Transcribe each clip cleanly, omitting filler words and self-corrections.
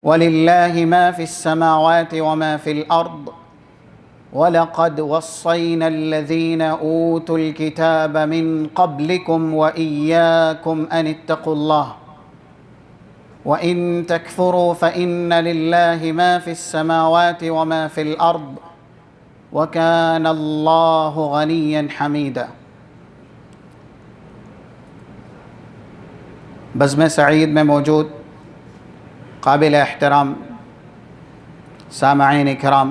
وَلِلَّهِ مَا فِي السَّمَاوَاتِ وَمَا فِي الْأَرْضِ وَلَقَدْ وَصَّيْنَا الَّذِينَ أُوتُوا الْكِتَابَ مِنْ قَبْلِكُمْ وَإِيَّاكُمْ أَنِ اتَّقُوا اللَّهَ وَإِن تَكْفُرُوا فَإِنَّ لِلَّهِ مَا فِي السَّمَاوَاتِ وَمَا فِي الْأَرْضِ وَكَانَ اللَّهُ غَنِيًّا حَمِيدًا۔ بزم سعید میں موجود قابل احترام سامعین کرام،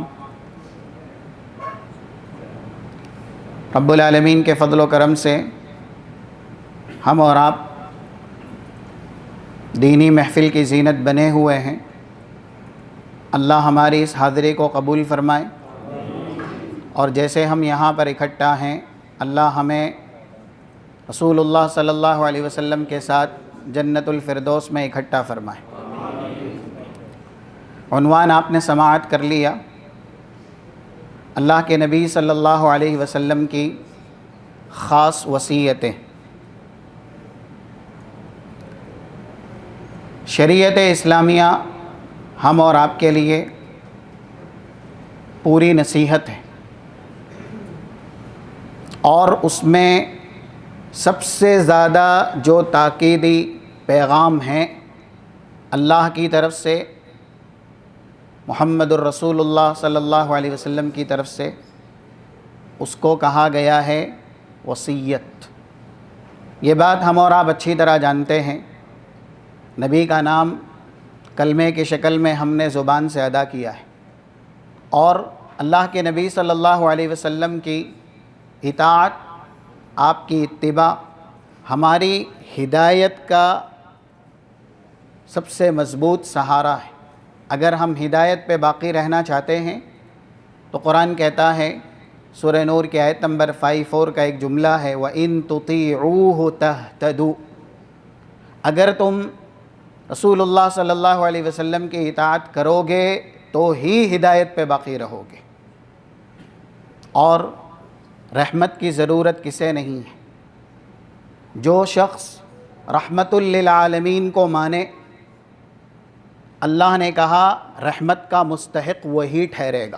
رب العالمین کے فضل و کرم سے ہم اور آپ دینی محفل کی زینت بنے ہوئے ہیں۔ اللہ ہماری اس حاضری کو قبول فرمائے، اور جیسے ہم یہاں پر اکٹھا ہیں، اللہ ہمیں رسول اللہ صلی اللہ علیہ وسلم کے ساتھ جنت الفردوس میں اکٹھا فرمائے۔ عنوان آپ نے سماعت کر لیا، اللہ کے نبی صلی اللہ علیہ وسلم کی خاص وصیتیں۔ شریعت اسلامیہ ہم اور آپ کے لیے پوری نصیحت ہے، اور اس میں سب سے زیادہ جو تاکیدی پیغام ہیں اللہ کی طرف سے، محمد الرسول اللہ صلی اللہ علیہ وسلم کی طرف سے، اس کو کہا گیا ہے وصیت۔ یہ بات ہم اور آپ اچھی طرح جانتے ہیں، نبی کا نام کلمے کی شکل میں ہم نے زبان سے ادا کیا ہے، اور اللہ کے نبی صلی اللہ علیہ وسلم کی اطاعت، آپ کی اتباع ہماری ہدایت کا سب سے مضبوط سہارا ہے۔ اگر ہم ہدایت پہ باقی رہنا چاہتے ہیں تو قرآن کہتا ہے، سورہ نور کی آیت نمبر 54 کا ایک جملہ ہے، وَإِن تُطِيعُوهُ تَهْتَدُوا، اگر تم رسول اللہ صلی اللہ علیہ وسلم کی اطاعت کرو گے تو ہی ہدایت پہ باقی رہو گے۔ اور رحمت کی ضرورت کسے نہیں ہے؟ جو شخص رحمت للعالمین کو مانے، اللہ نے کہا رحمت کا مستحق وہی ٹھہرے گا،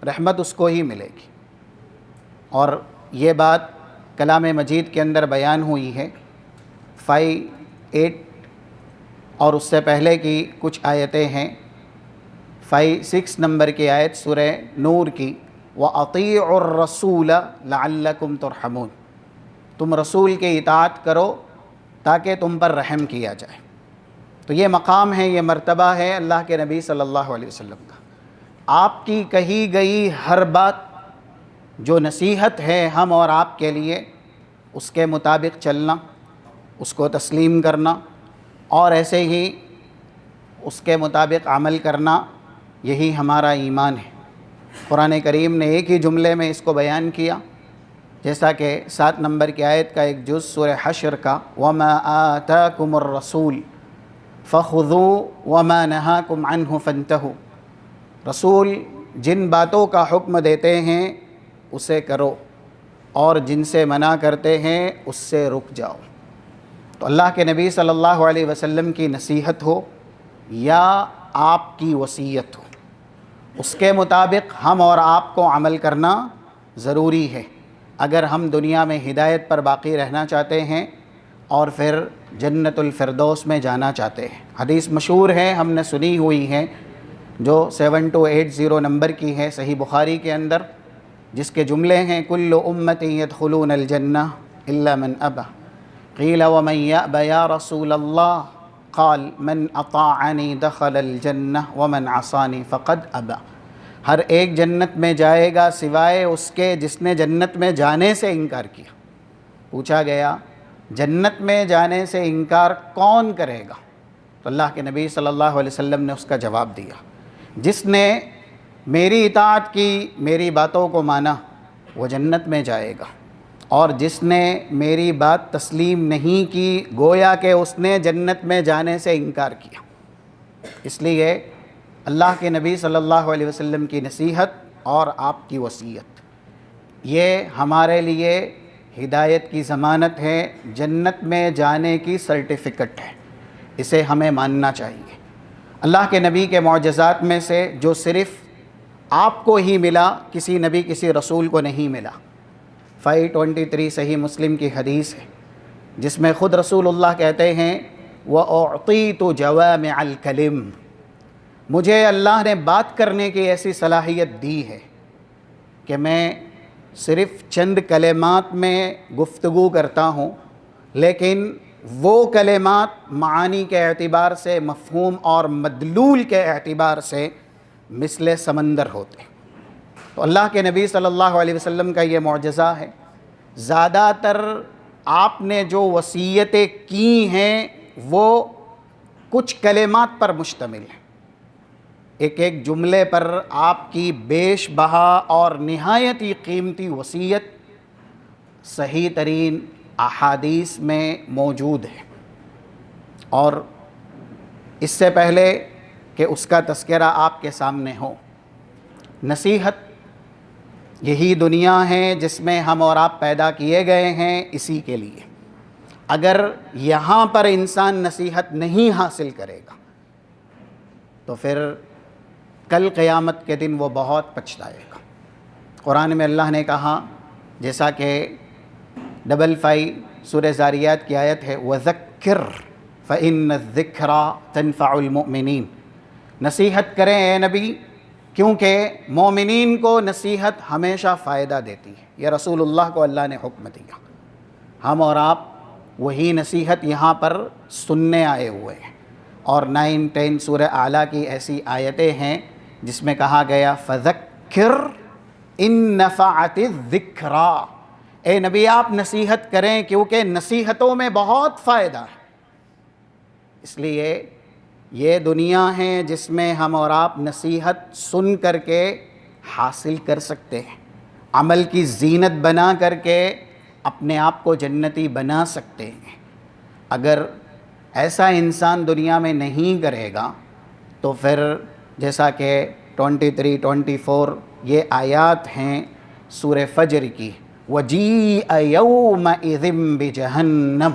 رحمت اس کو ہی ملے گی۔ اور یہ بات کلام مجید کے اندر بیان ہوئی ہے، 5:8 اور اس سے پہلے کی کچھ آیتیں ہیں، 6 نمبر کی آیت سورہ نور کی، وَأَطِيعُوا الرَّسُولَ لَعَلَّكُمْ تُرْحَمُونَ، تم رسول کی اطاعت کرو تاکہ تم پر رحم کیا جائے۔ تو یہ مقام ہے، یہ مرتبہ ہے اللہ کے نبی صلی اللہ علیہ وسلم کا۔ آپ کی کہی گئی ہر بات جو نصیحت ہے ہم اور آپ کے لیے، اس کے مطابق چلنا، اس کو تسلیم کرنا، اور ایسے ہی اس کے مطابق عمل کرنا، یہی ہمارا ایمان ہے۔ قرآن کریم نے ایک ہی جملے میں اس کو بیان کیا، جیسا کہ 7 نمبر کی آیت کا ایک جز سورہ حشر کا، وَمَا آتَاكُمُ الرَّسُولُ فَخُذُوا وَمَا نَهَاكُمْ عَنْهُ فَانْتَهُوا، رسول جن باتوں کا حکم دیتے ہیں اسے کرو، اور جن سے منع کرتے ہیں اس سے رک جاؤ۔ تو اللہ کے نبی صلی اللہ علیہ وسلم کی نصیحت ہو یا آپ کی وصیت ہو، اس کے مطابق ہم اور آپ کو عمل کرنا ضروری ہے، اگر ہم دنیا میں ہدایت پر باقی رہنا چاہتے ہیں اور پھر جنت الفردوس میں جانا چاہتے ہیں۔ حدیث مشہور ہے، ہم نے سنی ہوئی ہے، جو 7280 نمبر کی ہے صحیح بخاری کے اندر، جس کے جملے ہیں، کل امتی يدخلون الجنہ الا من ابى قیل ومن یأبى یا رسول اللہ قال من اطاعنی دخل الجنہ ومن عصانی فقد ابى، ہر ایک جنت میں جائے گا سوائے اس کے جس نے جنت میں جانے سے انکار کیا۔ پوچھا گیا جنت میں جانے سے انکار کون کرے گا؟ تو اللہ کے نبی صلی اللہ علیہ وسلم نے اس کا جواب دیا، جس نے میری اطاعت کی، میری باتوں کو مانا، وہ جنت میں جائے گا، اور جس نے میری بات تسلیم نہیں کی گویا کہ اس نے جنت میں جانے سے انکار کیا۔ اس لیے اللہ کے نبی صلی اللہ علیہ وسلم کی نصیحت اور آپ کی وصیت، یہ ہمارے لیے ہدایت کی ضمانت ہے، جنت میں جانے کی سرٹیفکیٹ ہے، اسے ہمیں ماننا چاہیے۔ اللہ کے نبی کے معجزات میں سے جو صرف آپ کو ہی ملا، کسی نبی کسی رسول کو نہیں ملا۔ 523 صحیح مسلم کی حدیث ہے جس میں خود رسول اللہ کہتے ہیں وَأُعْطِيتُ جَوَامِعَ الْكَلِمِ، مجھے اللہ نے بات کرنے کی ایسی صلاحیت دی ہے کہ میں صرف چند کلمات میں گفتگو کرتا ہوں، لیکن وہ کلمات معانی کے اعتبار سے، مفہوم اور مدلول کے اعتبار سے مثل سمندر ہوتے ہیں۔ تو اللہ کے نبی صلی اللہ علیہ وسلم کا یہ معجزہ ہے۔ زیادہ تر آپ نے جو وصیتیں کی ہیں وہ کچھ کلمات پر مشتمل ہیں، ایک ایک جملے پر آپ کی بیش بہا اور نہایت ہی قیمتی وصیت صحیح ترین احادیث میں موجود ہے۔ اور اس سے پہلے کہ اس کا تذکرہ آپ کے سامنے ہو، نصیحت یہی دنیا ہے جس میں ہم اور آپ پیدا کیے گئے ہیں اسی کے لیے۔ اگر یہاں پر انسان نصیحت نہیں حاصل کرے گا تو پھر کل قیامت کے دن وہ بہت پچھتائے گا۔ قرآن میں اللہ نے کہا، جیسا کہ 55 سورہ زاریات کی آیت ہے وَذَكِّرْ فَإِنَّ الذِّكْرَى تَنفَعُ الْمُؤْمِنِينَ، نصیحت کریں اے نبی کیونکہ مومنین کو نصیحت ہمیشہ فائدہ دیتی ہے۔ یہ رسول اللہ کو اللہ نے حکم دیا، ہم اور آپ وہی نصیحت یہاں پر سننے آئے ہوئے ہیں۔ اور 9، 10 سورہ اعلیٰ کی ایسی آیتیں ہیں جس میں کہا گیا فَذَكِّرْ إِن نَفَعَتِ الذِّكْرَى، اے نبی آپ نصیحت کریں کیونکہ نصیحتوں میں بہت فائدہ ہے۔ اس لیے یہ دنیا ہے جس میں ہم اور آپ نصیحت سن کر کے حاصل کر سکتے ہیں، عمل کی زینت بنا کر کے اپنے آپ کو جنتی بنا سکتے ہیں۔ اگر ایسا انسان دنیا میں نہیں کرے گا تو پھر جیسا کہ 23، 24 یہ آیات ہیں سورہ فجر کی، وَجِيءَ يَوْمَئِذٍ بِجَهَنَّمَ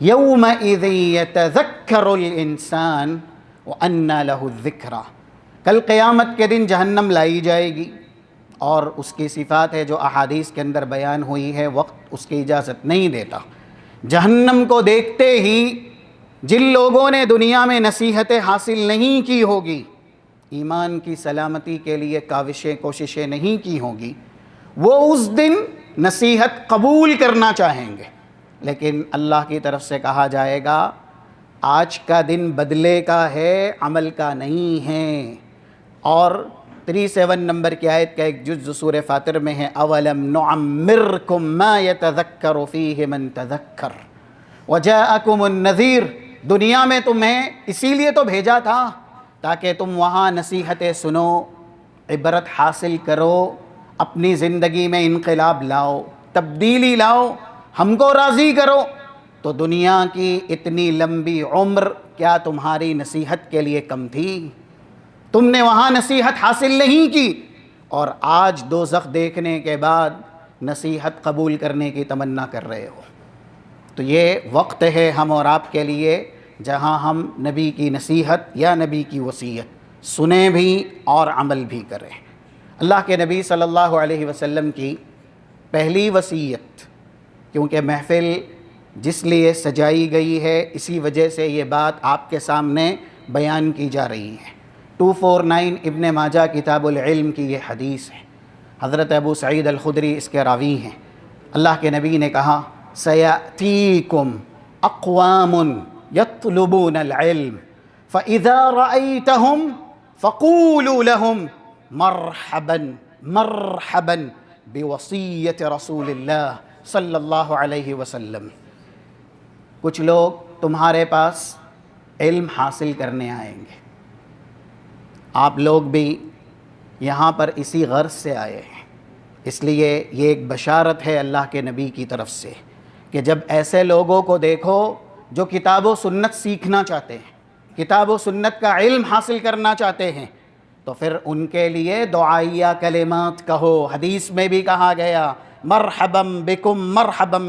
يَوْمَئِذٍ يَتَذَكَّرُ الْإِنسَانُ وَأَنَّى لَهُ الذِّكْرَى، کل قیامت کے دن جہنم لائی جائے گی، اور اس کی صفات ہے جو احادیث کے اندر بیان ہوئی ہے، وقت اس کی اجازت نہیں دیتا۔ جہنم کو دیکھتے ہی جن لوگوں نے دنیا میں نصیحتیں حاصل نہیں کی ہوگی، ایمان کی سلامتی کے لیے کاوشیں کوششیں نہیں کی ہوں گی، وہ اس دن نصیحت قبول کرنا چاہیں گے، لیکن اللہ کی طرف سے کہا جائے گا آج کا دن بدلے کا ہے، عمل کا نہیں ہے۔ اور 37 نمبر کی آیت کا ایک جز سورہ فاطر میں ہے اولم نعمرکم ما یتذکر فیہ من تذکر وجاءکم النذیر، دنیا میں تمہیں اسی لیے تو بھیجا تھا تاکہ تم وہاں نصیحتیں سنو، عبرت حاصل کرو، اپنی زندگی میں انقلاب لاؤ، تبدیلی لاؤ، ہم کو راضی کرو۔ تو دنیا کی اتنی لمبی عمر کیا تمہاری نصیحت کے لیے کم تھی؟ تم نے وہاں نصیحت حاصل نہیں کی اور آج دوزخ دیکھنے کے بعد نصیحت قبول کرنے کی تمنا کر رہے ہو۔ تو یہ وقت ہے ہم اور آپ کے لیے جہاں ہم نبی کی نصیحت یا نبی کی وصیت سنیں بھی اور عمل بھی کریں۔ اللہ کے نبی صلی اللہ علیہ وسلم کی پہلی وصیت، کیونکہ محفل جس لیے سجائی گئی ہے اسی وجہ سے یہ بات آپ کے سامنے بیان کی جا رہی ہے۔ 249 ابن ماجہ کتاب العلم کی یہ حدیث ہے، حضرت ابو سعید الخدری اس کے راوی ہیں۔ اللہ کے نبی نے کہا سَيَأْتِيكُمْ أَقْوَامٌ يَطْلُبُونَ الْعِلْمَ فَإِذَا رَأَيْتَهُمْ فَقُولُوا لَهُمْ مَرْحَبًا مَرْحَبًا بِوَصِيَّةِ رَسُولِ اللَّهِ صلی اللہ علیہ وسلم۔ کچھ لوگ تمہارے پاس علم حاصل کرنے آئیں گے، آپ لوگ بھی یہاں پر اسی غرض سے آئے ہیں، اس لیے یہ ایک بشارت ہے اللہ کے نبی کی طرف سے کہ جب ایسے لوگوں کو دیکھو جو کتاب و سنت سیکھنا چاہتے ہیں، کتاب و سنت کا علم حاصل کرنا چاہتے ہیں، تو پھر ان کے لیے دعائیہ کلمات کہو۔ حدیث میں بھی کہا گیا مرحبا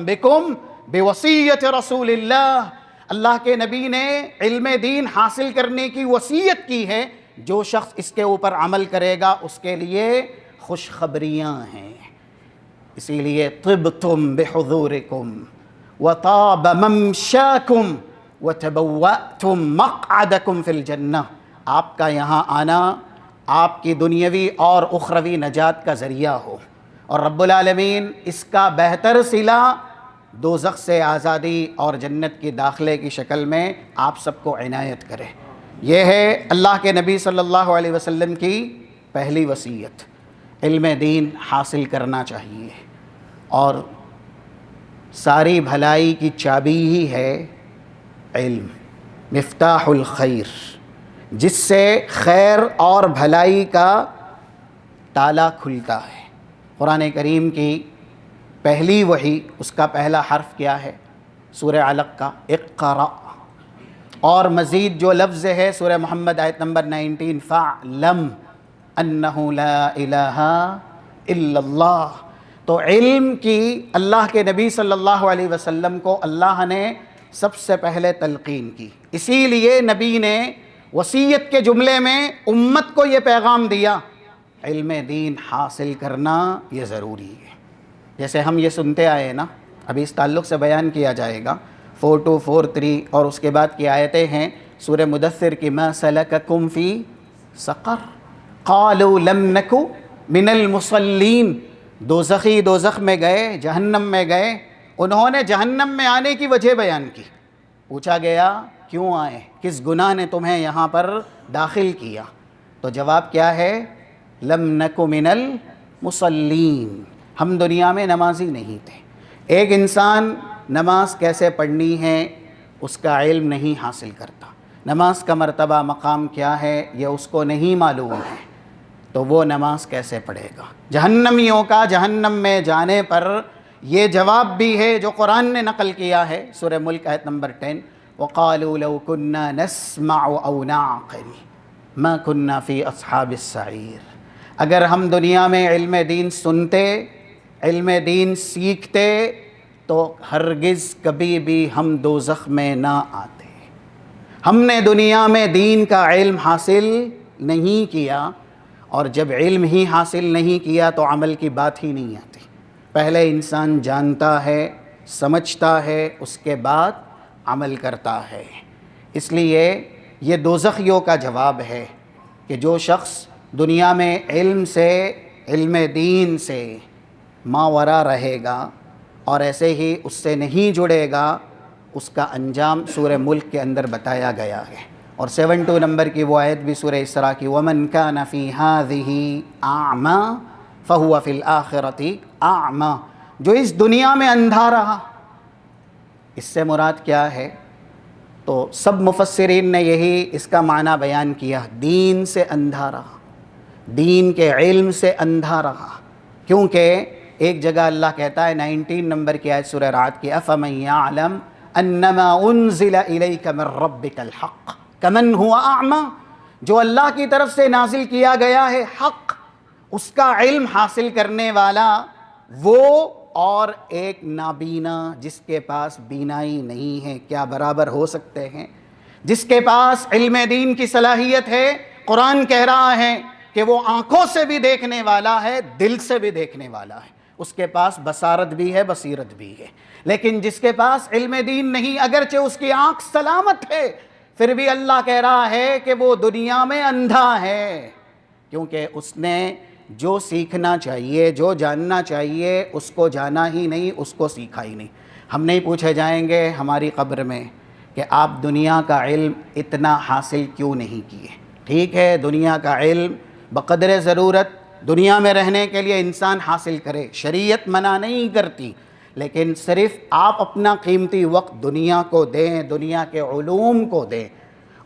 بکم بوصیت رسول اللہ، اللہ کے نبی نے علم دین حاصل کرنے کی وصیت کی ہے، جو شخص اس کے اوپر عمل کرے گا اس کے لیے خوشخبریاں ہیں۔ اسی لیے طبتم بحضورکم وطاب ممشاکم وتبوأتم مقعدکم فی الجنہ، آپ کا یہاں آنا آپ کی دنیاوی اور اخروی نجات کا ذریعہ ہو، اور رب العالمین اس کا بہتر صلہ دوزخ سے آزادی اور جنت کی داخلے کی شکل میں آپ سب کو عنایت کرے۔ یہ ہے اللہ کے نبی صلی اللہ علیہ وسلم کی پہلی وصیت، علم دین حاصل کرنا چاہیے، اور ساری بھلائی کی چابی ہی ہے علم، مفتاح الخیر، جس سے خیر اور بھلائی کا تالا کھلتا ہے۔ قرآن کریم کی پہلی وحی، اس کا پہلا حرف کیا ہے؟ سورہ علق کا اقرأ، اور مزید جو لفظ ہے سورہ محمد آیت نمبر 19 فاعلم انہ لا الہ الا اللہ۔ تو علم کی اللہ کے نبی صلی اللہ علیہ وسلم کو اللہ نے سب سے پہلے تلقین کی، اسی لیے نبی نے وصیت کے جملے میں امت کو یہ پیغام دیا، علم دین حاصل کرنا یہ ضروری ہے۔ جیسے ہم یہ سنتے آئے نا، ابھی اس تعلق سے بیان کیا جائے گا 42 43 اور اس کے بعد کی آیتیں ہیں سورہ مدثر کی، ما سلککم فی سقر قالوا لم نک من المصلین۔ دوزخی دوزخ میں گئے، جہنم میں گئے، انہوں نے جہنم میں آنے کی وجہ بیان کی، پوچھا گیا کیوں آئے، کس گناہ نے تمہیں یہاں پر داخل کیا؟ تو جواب کیا ہے؟ لم نک من المصلین، ہم دنیا میں نمازی نہیں تھے۔ ایک انسان نماز کیسے پڑھنی ہے اس کا علم نہیں حاصل کرتا، نماز کا مرتبہ مقام کیا ہے یہ اس کو نہیں معلوم ہے، تو وہ نماز کیسے پڑھے گا؟ جہنمیوں کا جہنم میں جانے پر یہ جواب بھی ہے جو قرآن نے نقل کیا ہے، سورہ ملک آیت نمبر 10 وَقَالُوا لَوْ كُنَّا نَسْمَعُ أَوْ نَعْقِلُ مَا كُنَّا فِي أَصْحَابِ السَّعِيرِ۔ اگر ہم دنیا میں علم دین سنتے، علم دین سیکھتے تو ہرگز کبھی بھی ہم دوزخ میں نہ آتے۔ ہم نے دنیا میں دین کا علم حاصل نہیں کیا، اور جب علم ہی حاصل نہیں کیا تو عمل کی بات ہی نہیں آتی۔ پہلے انسان جانتا ہے، سمجھتا ہے، اس کے بعد عمل کرتا ہے۔ اس لیے یہ دوزخیوں کا جواب ہے کہ جو شخص دنیا میں علم سے، علم دین سے ماورا رہے گا اور ایسے ہی اس سے نہیں جڑے گا، اس کا انجام سورہ ملک کے اندر بتایا گیا ہے۔ اور 72 نمبر کی وہ آیت بھی سورہ اسراء کی وَمَنْ كَانَ فِي هَذِهِ أَعْمَى فَهُوَ فِي الْآخِرَةِ أَعْمَى، جو اس دنیا میں اندھا رہا، اس سے مراد کیا ہے؟ تو سب مفسرین نے یہی اس کا معنی بیان کیا، دین سے اندھا رہا، دین کے علم سے اندھا رہا۔ کیونکہ ایک جگہ اللہ کہتا ہے 19 نمبر کی آیت سورہ رعد کی أَفَمَنْ يَعْلَمْ أَنَّمَا أُنزِلَ إِلَيْكَ مِنْ رَبِّكَ الْحَقِّ كَمَنْ هُوَ أَعْمَى، جو اللہ کی طرف سے نازل کیا گیا ہے حق، اس کا علم حاصل کرنے والا وہ اور ایک نابینا جس کے پاس بینائی نہیں ہے، کیا برابر ہو سکتے ہیں؟ جس کے پاس علم دین کی صلاحیت ہے، قرآن کہہ رہا ہے کہ وہ آنکھوں سے بھی دیکھنے والا ہے، دل سے بھی دیکھنے والا ہے، اس کے پاس بصارت بھی ہے، بصیرت بھی ہے۔ لیکن جس کے پاس علم دین نہیں، اگرچہ اس کی آنکھ سلامت ہے، پھر بھی اللہ کہہ رہا ہے کہ وہ دنیا میں اندھا ہے، کیونکہ اس نے جو سیکھنا چاہیے، جو جاننا چاہیے، اس کو جانا ہی نہیں، اس کو سیکھا ہی نہیں۔ ہم نہیں پوچھے جائیں گے ہماری قبر میں کہ آپ دنیا کا علم اتنا حاصل کیوں نہیں کیے؟ ٹھیک ہے، دنیا کا علم بقدر ضرورت دنیا میں رہنے کے لیے انسان حاصل کرے، شریعت منع نہیں کرتی، لیکن صرف آپ اپنا قیمتی وقت دنیا کو دیں، دنیا کے علوم کو دیں،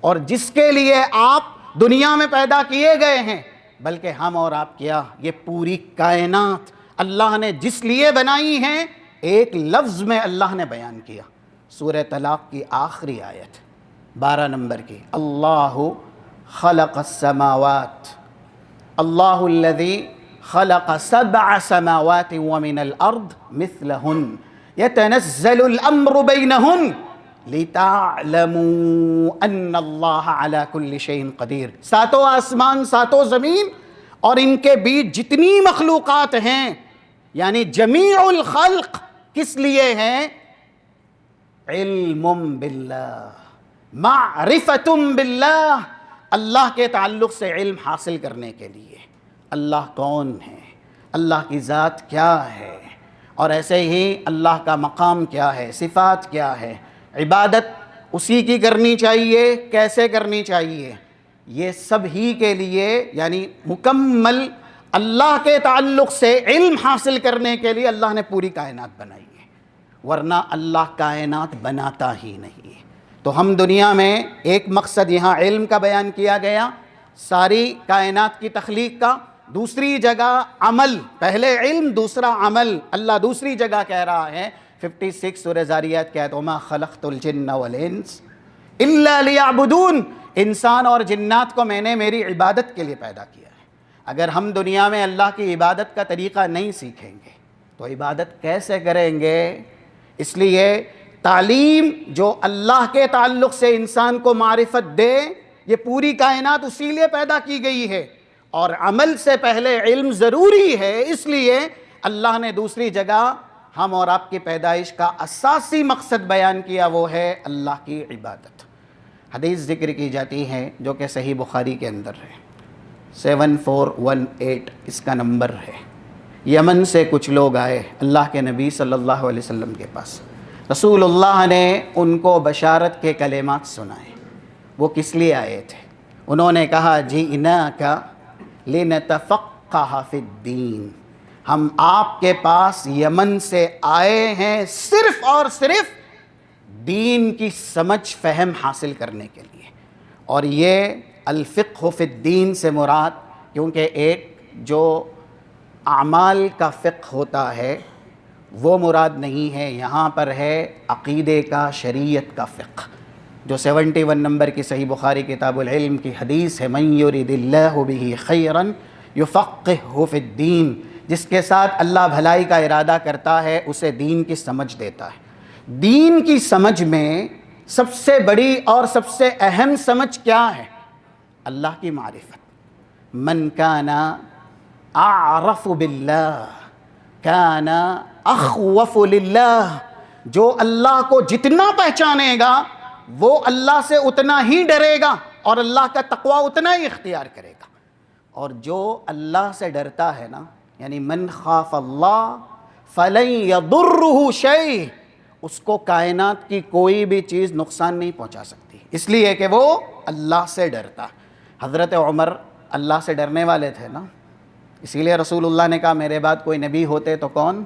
اور جس کے لیے آپ دنیا میں پیدا کیے گئے ہیں، بلکہ ہم اور آپ کیا، یہ پوری کائنات اللہ نے جس لیے بنائی ہیں، ایک لفظ میں اللہ نے بیان کیا۔ سورہ طلاق کی آخری آیت 12 نمبر کی، اللہ خلق السماوات، اللہ الذی خلق 7 سماوات ومن الارض مثلہن یتنزل الامر بینہن لِتَعْلَمُوا أَنَّ اللَّهَ عَلَى كُلِّ شَيْءٍ قَدِيرٌ. ساتوں آسمان، ساتوں زمین اور ان کے بیچ جتنی مخلوقات ہیں، یعنی جمیع الخلق کس لیے ہیں؟ علم باللہ، معرفت باللہ، اللہ کے تعلق سے علم حاصل کرنے کے لیے. اللہ کون ہے، اللہ کی ذات کیا ہے، اور ایسے ہی اللہ کا مقام کیا ہے، صفات کیا ہے، عبادت اسی کی کرنی چاہیے، کیسے کرنی چاہیے، یہ سب ہی کے لیے، یعنی مکمل اللہ کے تعلق سے علم حاصل کرنے کے لیے اللہ نے پوری کائنات بنائی ہے، ورنہ اللہ کائنات بناتا ہی نہیں ہے. تو ہم دنیا میں ایک مقصد یہاں علم کا بیان کیا گیا، ساری کائنات کی تخلیق کا. دوسری جگہ عمل، پہلے علم دوسرا عمل. اللہ دوسری جگہ کہہ رہا ہے 56 سورہ ذاریات کی آیت، وَمَا خَلَقْتُ الْجِنَّ وَالْإِنسَ إِلَّا لِيَعْبُدُونَ. انسان اور جنات کو میں نے میری عبادت کے لیے پیدا کیا ہے. اگر ہم دنیا میں اللہ کی عبادت کا طریقہ نہیں سیکھیں گے تو عبادت کیسے کریں گے؟ اس لیے تعلیم جو اللہ کے تعلق سے انسان کو معرفت دے، یہ پوری کائنات اسی لیے پیدا کی گئی ہے. اور عمل سے پہلے علم ضروری ہے، اس لیے اللہ نے دوسری جگہ ہم اور آپ کی پیدائش کا اساسی مقصد بیان کیا، وہ ہے اللہ کی عبادت. حدیث ذکر کی جاتی ہے جو کہ صحیح بخاری کے اندر ہے، 7418 اس کا نمبر ہے. یمن سے کچھ لوگ آئے اللہ کے نبی صلی اللہ علیہ وسلم کے پاس. رسول اللہ نے ان کو بشارت کے کلمات سنائے. وہ کس لیے آئے تھے؟ انہوں نے کہا جئناک لنتفقہ فی الدین، ہم آپ کے پاس یمن سے آئے ہیں صرف اور صرف دین کی سمجھ فہم حاصل کرنے کے لیے. اور یہ الفقہ فی الدین سے مراد، کیونکہ ایک جو اعمال کا فقہ ہوتا ہے وہ مراد نہیں ہے، یہاں پر ہے عقیدے کا، شریعت کا فقہ، جو 71 نمبر کی صحیح بخاری کتاب العلم کی حدیث ہے، من یرد اللہ بہ خیرا یفقہہ فی الدین، جس کے ساتھ اللہ بھلائی کا ارادہ کرتا ہے اسے دین کی سمجھ دیتا ہے. دین کی سمجھ میں سب سے بڑی اور سب سے اہم سمجھ کیا ہے؟ اللہ کی معرفت. من کان اعرف باللہ کان اخوف للہ، جو اللہ کو جتنا پہچانے گا وہ اللہ سے اتنا ہی ڈرے گا اور اللہ کا تقوی اتنا ہی اختیار کرے گا. اور جو اللہ سے ڈرتا ہے نا، یعنی من خاف اللہ فلن یضرہ شیء، اس کو کائنات کی کوئی بھی چیز نقصان نہیں پہنچا سکتی، اس لیے کہ وہ اللہ سے ڈرتا. حضرت عمر اللہ سے ڈرنے والے تھے نا، اسی لیے رسول اللہ نے کہا میرے بعد کوئی نبی ہوتے تو کون؟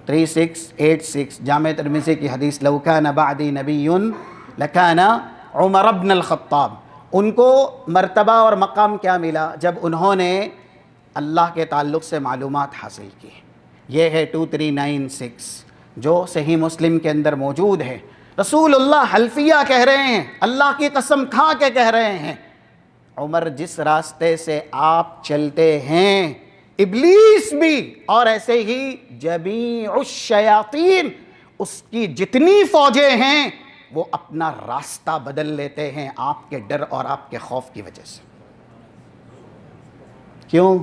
3686 جامع ترمذی کی حدیث، لو کان بعدی نبی لکان عمر بن الخطاب. ان کو مرتبہ اور مقام کیا ملا جب انہوں نے اللہ کے تعلق سے معلومات حاصل کی. یہ ہے 2396 جو صحیح مسلم کے اندر موجود ہے. رسول اللہ حلفیہ کہہ رہے ہیں، اللہ کی قسم کھا کے کہہ رہے ہیں، عمر جس راستے سے آپ چلتے ہیں ابلیس بھی اور ایسے ہی جمیع الشیاطین، اس کی جتنی فوجیں ہیں وہ اپنا راستہ بدل لیتے ہیں آپ کے ڈر اور آپ کے خوف کی وجہ سے. کیوں؟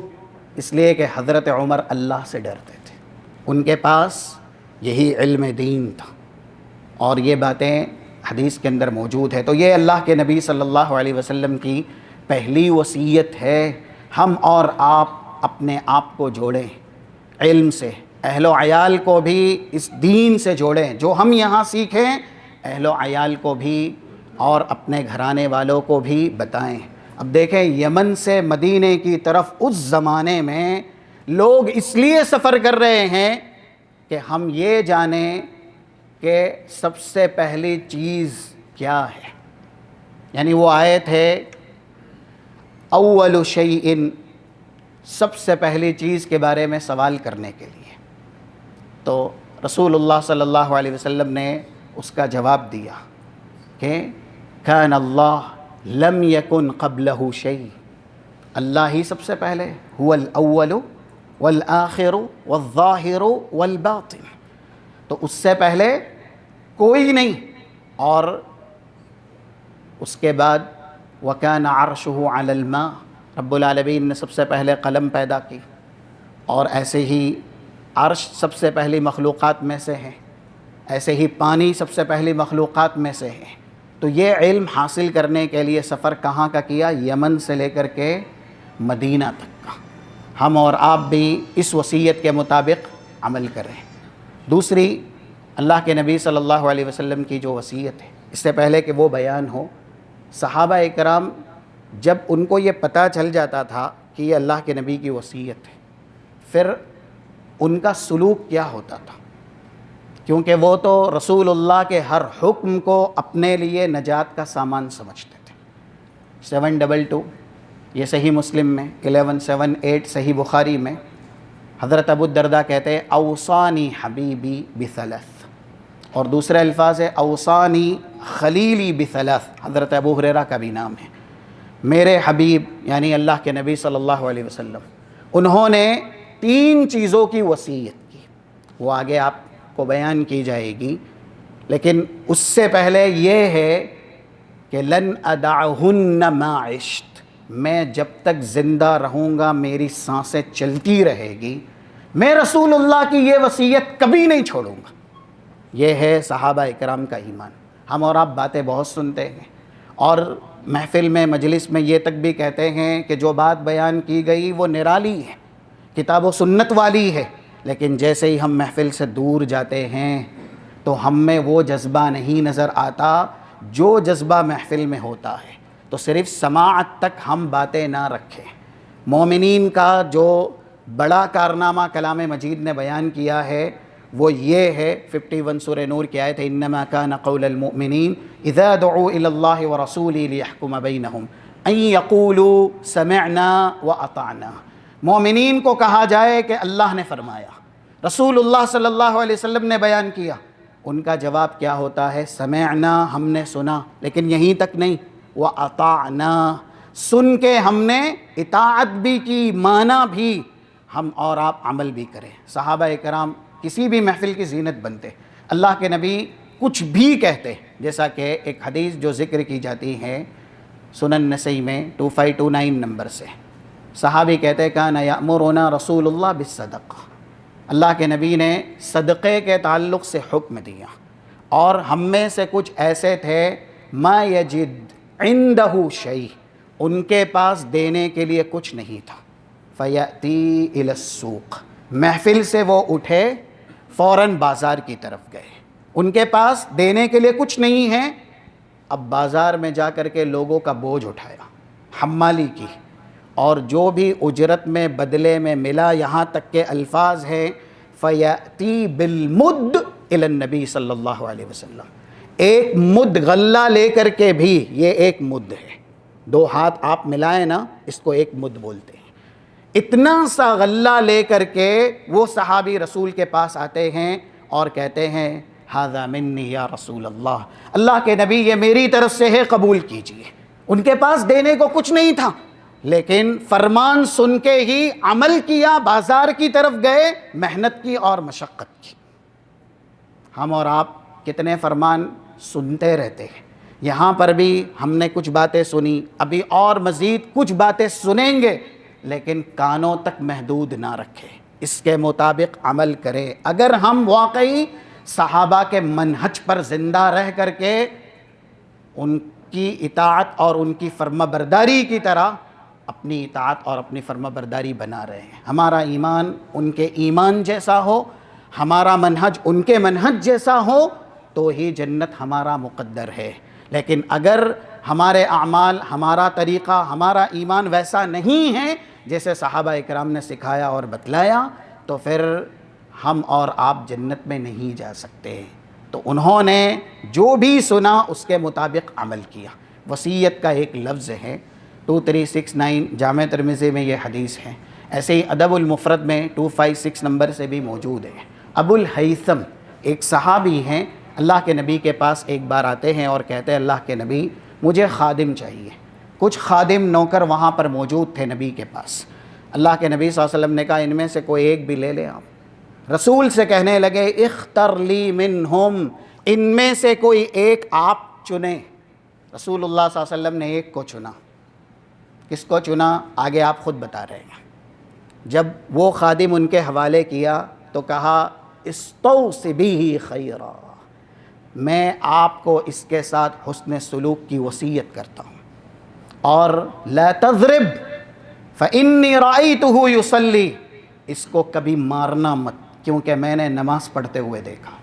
اس لیے کہ حضرت عمر اللہ سے ڈرتے تھے، ان کے پاس یہی علم دین تھا، اور یہ باتیں حدیث کے اندر موجود ہے. تو یہ اللہ کے نبی صلی اللہ علیہ وسلم کی پہلی وصیت ہے. ہم اور آپ اپنے آپ کو جوڑیں علم سے، اہل و عیال کو بھی اس دین سے جوڑیں، جو ہم یہاں سیکھیں اہل و عیال کو بھی اور اپنے گھرانے والوں کو بھی بتائیں. اب دیکھیں یمن سے مدینے کی طرف اس زمانے میں لوگ اس لیے سفر کر رہے ہیں کہ ہم یہ جانیں کہ سب سے پہلی چیز کیا ہے. یعنی وہ آئے تھے اول شیء، سب سے پہلی چیز کے بارے میں سوال کرنے کے لیے. تو رسول اللہ صلی اللہ علیہ وسلم نے اس کا جواب دیا کہ کان اللہ لم یکن قبلہ شیء، اللہ ہی سب سے پہلے، هو الاول والآخر والظاہر والباطن. تو اس سے پہلے کوئی نہیں، اور اس کے بعد وَكَانَ عَرْشُهُ عَلَى الْمَاءِ، رب العالمین نے سب سے پہلے قلم پیدا کی، اور ایسے ہی عرش سب سے پہلی مخلوقات میں سے ہے، ایسے ہی پانی سب سے پہلی مخلوقات میں سے ہے۔ تو یہ علم حاصل کرنے کے لیے سفر کہاں کا کیا؟ یمن سے لے کر کے مدینہ تک کا۔ ہم اور آپ بھی اس وصیت کے مطابق عمل کریں۔ دوسری، اللہ کے نبی صلی اللہ علیہ وسلم کی جو وصیت ہے، اس سے پہلے کہ وہ بیان ہو، صحابہ اکرام جب ان کو یہ پتہ چل جاتا تھا کہ یہ اللہ کے نبی کی وصیت ہے، پھر ان کا سلوک کیا ہوتا تھا؟ کیونکہ وہ تو رسول اللہ کے ہر حکم کو اپنے لیے نجات کا سامان سمجھتے تھے۔ 722 یہ صحیح مسلم میں، 1178 صحیح بخاری میں حضرت ابو الدرداء کہتے ہیں اوصانی حبیبی بثلاث، اور دوسرے الفاظ ہے اوصانی خلیلی بثلاث، حضرت ابو ہریرہ کا بھی نام ہے۔ میرے حبیب یعنی اللہ کے نبی صلی اللہ علیہ وسلم، انہوں نے 3 چیزوں کی وصیت کی، وہ آگے آپ کو بیان کی جائے گی، لیکن اس سے پہلے یہ ہے کہ لن ادعہن ما عشت، میں جب تک زندہ رہوں گا، میری سانسیں چلتی رہے گی، میں رسول اللہ کی یہ وصیت کبھی نہیں چھوڑوں گا۔ یہ ہے صحابہ اکرام کا ایمان۔ ہم اور آپ باتیں بہت سنتے ہیں، اور محفل میں مجلس میں یہ تک بھی کہتے ہیں کہ جو بات بیان کی گئی وہ نرالی ہے، کتاب و سنت والی ہے، لیکن جیسے ہی ہم محفل سے دور جاتے ہیں تو ہم میں وہ جذبہ نہیں نظر آتا جو جذبہ محفل میں ہوتا ہے۔ تو صرف سماعت تک ہم باتیں نہ رکھیں۔ مومنین کا جو بڑا کارنامہ کلام مجید نے بیان کیا ہے وہ یہ ہے، 51 سورہ نور کی آیت ہے انما کان قول المؤمنین اذا دعوا الی اللہ ورسولہ لیحکم بینہم ان یقولوا سمعنا واطعنا۔ مومنین کو کہا جائے کہ اللہ نے فرمایا، رسول اللہ صلی اللہ علیہ وسلم نے بیان کیا، ان کا جواب کیا ہوتا ہے؟ سمعنا، ہم نے سنا، لیکن یہیں تک نہیں، وَأَطَعْنَا، سن کے ہم نے اطاعت بھی کی، مانا بھی، ہم اور آپ عمل بھی کریں۔ صحابہ کرام کسی بھی محفل کی زینت بنتے، اللہ کے نبی کچھ بھی کہتے، جیسا کہ ایک حدیث جو ذکر کی جاتی ہے سنن نسائی میں 2529 نمبر سے، صحابی کہتے کان یأمرنا رسول اللہ بالصدقہ، اللہ کے نبی نے صدقے کے تعلق سے حکم دیا، اور ہم میں سے کچھ ایسے تھے ما یجد عندہ شیء، ان کے پاس دینے کے لیے کچھ نہیں تھا، فیأتی الی السوق، محفل سے وہ اٹھے فوراً بازار کی طرف گئے، ان کے پاس دینے کے لیے کچھ نہیں ہے، اب بازار میں جا کر کے لوگوں کا بوجھ اٹھایا، حمالی کی، اور جو بھی اجرت میں بدلے میں ملا، یہاں تک کہ الفاظ ہیں فیأتی بالمد الی النبی صلی اللہ علیہ وسلم، ایک مد غلہ لے کر کے بھی، یہ ایک مد ہے، 2 ہاتھ آپ ملائیں نا، اس کو ایک مد بولتے ہیں، اتنا سا غلہ لے کر کے وہ صحابی رسول کے پاس آتے ہیں اور کہتے ہیں ھذا منی یا رسول اللہ، اللہ کے نبی یہ میری طرف سے ہے، قبول کیجئے۔ ان کے پاس دینے کو کچھ نہیں تھا، لیکن فرمان سن کے ہی عمل کیا، بازار کی طرف گئے، محنت کی اور مشقت کی۔ ہم اور آپ کتنے فرمان سنتے رہتے ہیں، یہاں پر بھی ہم نے کچھ باتیں سنی، ابھی اور مزید کچھ باتیں سنیں گے، لیکن کانوں تک محدود نہ رکھیں، اس کے مطابق عمل کریں۔ اگر ہم واقعی صحابہ کے منہج پر زندہ رہ کر کے ان کی اطاعت اور ان کی فرما برداری کی طرح اپنی اطاعت اور اپنی فرما برداری بنا رہے ہیں، ہمارا ایمان ان کے ایمان جیسا ہو، ہمارا منہج ان کے منہج جیسا ہو، تو ہی جنت ہمارا مقدر ہے۔ لیکن اگر ہمارے اعمال، ہمارا طریقہ، ہمارا ایمان ویسا نہیں ہے جیسے صحابہ اکرام نے سکھایا اور بتلایا، تو پھر ہم اور آپ جنت میں نہیں جا سکتے۔ تو انہوں نے جو بھی سنا اس کے مطابق عمل کیا۔ وصیت کا ایک لفظ ہے، 2369 جامع ترمذی میں یہ حدیث ہے، ایسے ہی ادب المفرد میں 256 نمبر سے بھی موجود ہے۔ ابو الہیثم ایک صحابی ہیں، اللہ کے نبی کے پاس ایک بار آتے ہیں اور کہتے ہیں اللہ کے نبی مجھے خادم چاہیے۔ کچھ خادم نوکر وہاں پر موجود تھے نبی کے پاس، اللہ کے نبی صلی اللہ علیہ وسلم نے کہا ان میں سے کوئی ایک بھی لے لے آپ۔ رسول سے کہنے لگے اختر لی منہم، ان میں سے کوئی ایک آپ چنیں۔ رسول اللہ صلی اللہ علیہ وسلم نے ایک کو چنا۔ کس کو چنا آگے آپ خود بتا رہے ہیں۔ جب وہ خادم ان کے حوالے کیا تو کہا استوصِ بہ خیرا، میں آپ کو اس کے ساتھ حسن سلوک کی وصیت کرتا ہوں، اور لا تضرب فإنی رأیتہ یصلی، اس کو کبھی مارنا مت کیونکہ میں نے نماز پڑھتے ہوئے دیکھا۔